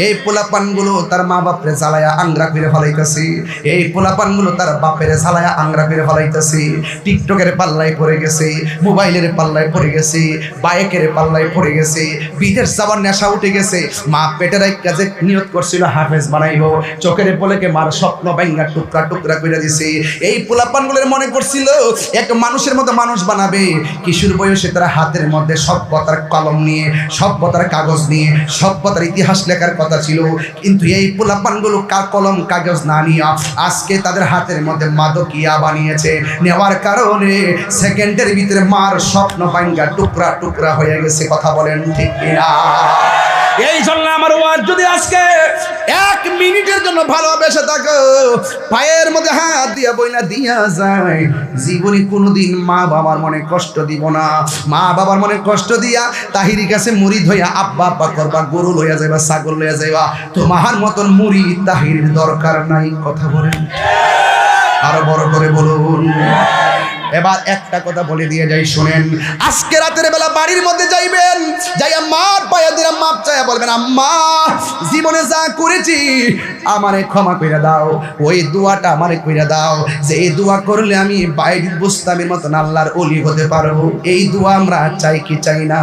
এই পোলাপানগুলো তার মা বাপরে জ্বালায়া আংরা করে ফেলাইতেছি, এই পোলাপানগুলো তার বাপের জ্বালায়া আংরা করে ফেলাইতেছি। টিকটকের পাল্লায় পড়ে গেছে, মোবাইলের পাল্লায় পড়ে গেছে, বাইকের পাল্লায় পড়ে গেছে, বিদেশ যাবার নেশা উঠে গেছে। মা পেটের এক কাজে নিয়ত করছিল হাফেজ বানাইব, চোখের পলকে মার স্বপ্ন ভাঙা টুকরা টুকরা করে দিছে। এই পোলাপানগুলোর মনে করছিল এক মানুষের মতো মানুষ বানাবে। কিশোর বয়সে তারা হাতের মধ্যে সভ্যতার কলম নিয়ে, সভ্যতার কাগজ নিয়ে, সভ্যতার ইতিহাস লেখার কথা ছিল, কিন্তু এই পোলাপানগুলো কলম কাগজ না নিয়ে আজকে তাদের হাতের মধ্যে মাদকিয়া বানিয়েছে। নেওয়ার কারণে সেকেন্ডের ভিতরে মার স্বপ্ন ভাঙা টুকরা টুকরা হয়ে গেছে। কথা বলেন ঠিক কিনা? এই জন্য আমার ওয়াজ যদি আজকে 1 মিনিটের জন্য ভালোবেসে থাকো, পায়ের মধ্যে হাত দিয়া বইলা দিয়া যায়, জীবনে কোনোদিন মা বাবার মনে কষ্ট দিব না। মা বাবার মনে কষ্ট দিয়া তাহিরি কাছে মুরিদ হইয়া আব্বা আব্বা করবা, গরু লইয়া যাইবা, ছাগল লইয়া যাইবা, তোমার মতন মুরিদ তাহিরির দরকার নাই। কথা বলেন, আরো বড় করে বলুন। এবার একটা কথা বলে দিয়ে যাই, শুনেন। আজকে রাতের বেলা বাড়ির মধ্যে যাইবেন, যাইয়া মার পায়ে দিয়ে মাপ চাইয়া বলবেন আম্মা জীবনে যা করেছি আমারে ক্ষমা করে দাও। ওই দোয়াটা আমারে কইরা দাও, যে এই দোয়া করলে আমি বাইরে বুস্তামের মতন আল্লাহর ওলি হতে পারবো। এই দোয়া আমরা চাই কি চাই না?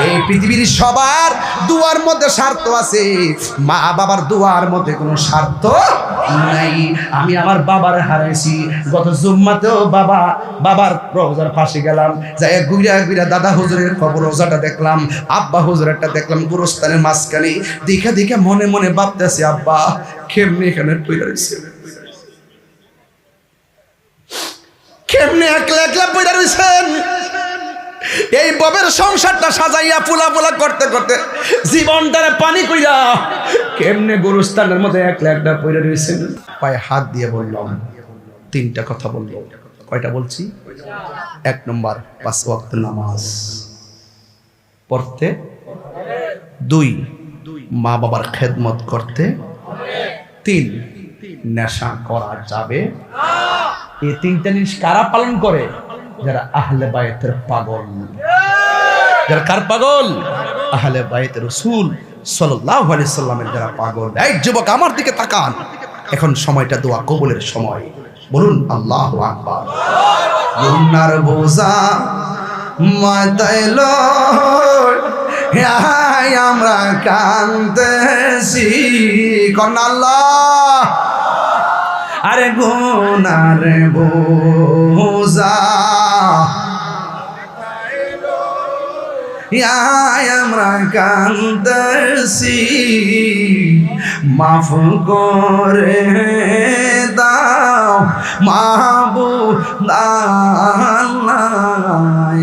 এই পৃথিবীর সবার দোয়ার মধ্যে স্বার্থ আছে, মা বাবার দোয়ার মধ্যে কোনো স্বার্থ নাই। আমি আমার বাবার হারাইছি, গত জুম্মাতেও বাবার রোজার পাশে গেলাম, যাই ঘুরা ঘুরা দাদা হুজুরের কবর রোজাটা দেখলাম, আব্বা হুজুরেরটা দেখলাম গুরুস্থানের মাঝখানে। দেখে দেখে মনে মনে ভাবতেছি আব্বা কেমনে এখানে পড়ে রইছে, কেমনে একলা একলা পড়ে রইছেন। এই ববের সংসারটা সাজাইয়া ফুলা ফুলা করতে করতে জীবনটারে পানি কইরা কেমনে গুরুস্থানের মধ্যে একলা একলা পড়ে রইছেন। পায়ে হাত দিয়ে বললাম 3টা কথা বলল। কয়টা বলছি? 1 নম্বর 5 ওয়াক্ত নামাজ পড়তে, 2 মা বাবার খেদমত করতে, 3 নেশা করা যাবে। এই 3টা জিনিস কারা পালন করে? যারা আহলে বায়তের পাগল। যারা কার পাগল? আহলে বায়তের রাসূল সাল্লাল্লাহু আলাইহি সাল্লামের যারা পাগল। এই যুবক আমার দিকে তাকান, এখন সময়টা দোয়া কবুলের সময়। বলুন আল্লাহু আকবার। গুনার বোঝা মাথায় লয় আমরা কাঁদতেছি, কন্যা আল্লাহ। আরে গুনার বোঝা আমরা কাঁদতেছি, মাফ করে দাও মাহবুব আল্লাহ।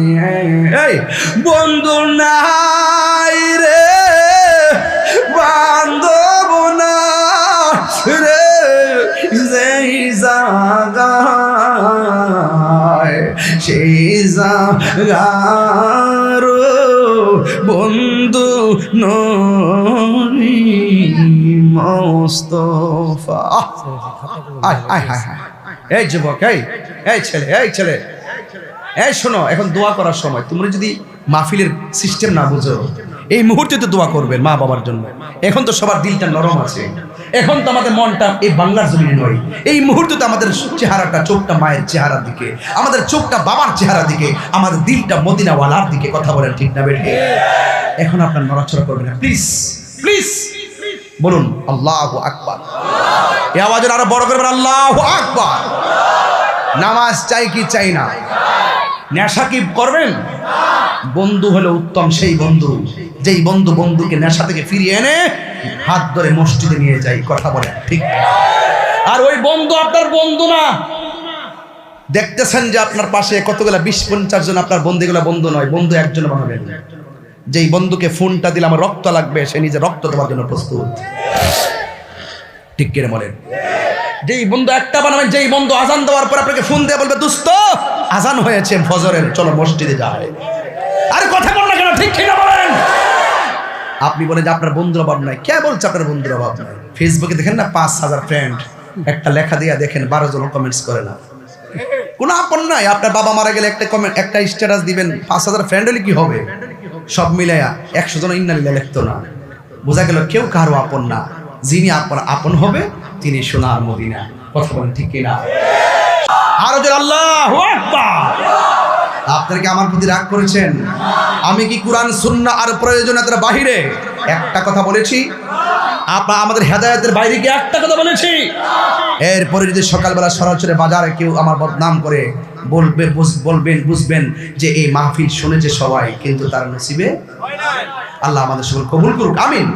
এই বন্ধু নাই রে বান্ধব না রে, যেই জায়গায় সেই জায়গার বন্ধু নবী মুস্তাফা। আয় আয় আয় আয়, এই যুবক, এই ছেলে, এই শোনো, এখন দোয়া করার সময়। তোমরা যদি মাহফিলের সিস্টেম না বুঝো, এই মুহূর্তে তো দোয়া করবেন মা বাবার জন্য। এখন তো সবার দিলটা নরম আছে, এখন তো আমাদের মনটা এই বাংলার জমিনে নয়, এই মুহূর্তে তো আমাদের চেহারাটা, চোখটা মায়ের চেহারার দিকে, আমাদের চোখটা বাবার চেহারার দিকে, আমাদের দিলটা মদিনাওয়ালার দিকে। কথা বলেন ঠিক না বেঠিক? এখন আপনার নড়াচড়া করবেন না, প্লিজ প্লিজ বলুন আল্লাহু আকবার। এই আওয়াজের আরো বড় করবেন, আল্লাহু আকবার। নামাজ চাই কি চাই না? নেশা কি করবেন? বন্ধু হলো উত্তম সেই বন্ধু, যেই বন্ধু বন্ধুকে নেশা থেকে ফিরিয়ে এনে হাত ধরে মসজিদে নিয়ে যায়। কথা বলে ঠিক? আর ওই বন্ধু আপনার বন্ধু না। দেখতেছেন যে আপনার পাশে কতগুলা 20-50 জন আপনার বন্ধুগুলা বন্ধু নয়, বন্ধু একজন বানাবেন। যেই বন্ধুকে ফোনটা দিলে আমার রক্ত লাগবে, সে নিজে রক্ত দেওয়ার জন্য প্রস্তুত। ঠিক কিনা বলেন? যেই বন্ধু একটা বানাবেন, যেই বন্ধু আজান দেওয়ার পর আপনাকে ফোন দিয়ে বলবে, দোস্ত আজান হয়েছে ফজরের, চলো মসজিদে যায়। আরে কথা বল না কেন? ঠিক কিনা বলেন? আপনি বলেন যে আপনার বন্ধুর অভাব নাই। কে বলছে আপনার বন্ধুর অভাব নাই? ফেসবুকে দেখেন না 5000 ফ্রেন্ড, একটা লেখা দিয়া দেখেন 12 জন কমেন্টস করে না। কোনো আপন নাই। আপনার বাবা মারা গেলে একটা কমেন্ট, একটা স্ট্যাটাস দিবেন, 5000 ফ্রেন্ড হলে কি হবে? সব মিলাইয়া 100 জন ইন্নালিল্লাহ লিখতো না। বোঝা গেল কেউ কারো আপন না। যিনি আপন হবে তিনি সোনার মদিনা। কথা বলেন ঠিক কিনা? আরো জোরে আল্লাহু আকবার। আপনারা কি আমার প্রতি রাগ করেছেন? আমি কি কোরআন সুন্নাহ আর প্রয়োজনীয়তার বাইরে একটা কথা বলেছি? আমাদের হেদায়েতের বাইরে কি একটা কথা বলেছি? এরপরে যদি সকালবেলা সরাসরি বাজারে কেউ আমার বদনাম করে, বুঝবেন যে এই মাহফিল শুনেছে সবাই, কিন্তু তার নসিবে হয় নাই। আল্লাহ আমাদের সকল কবুল করুক, আমিন।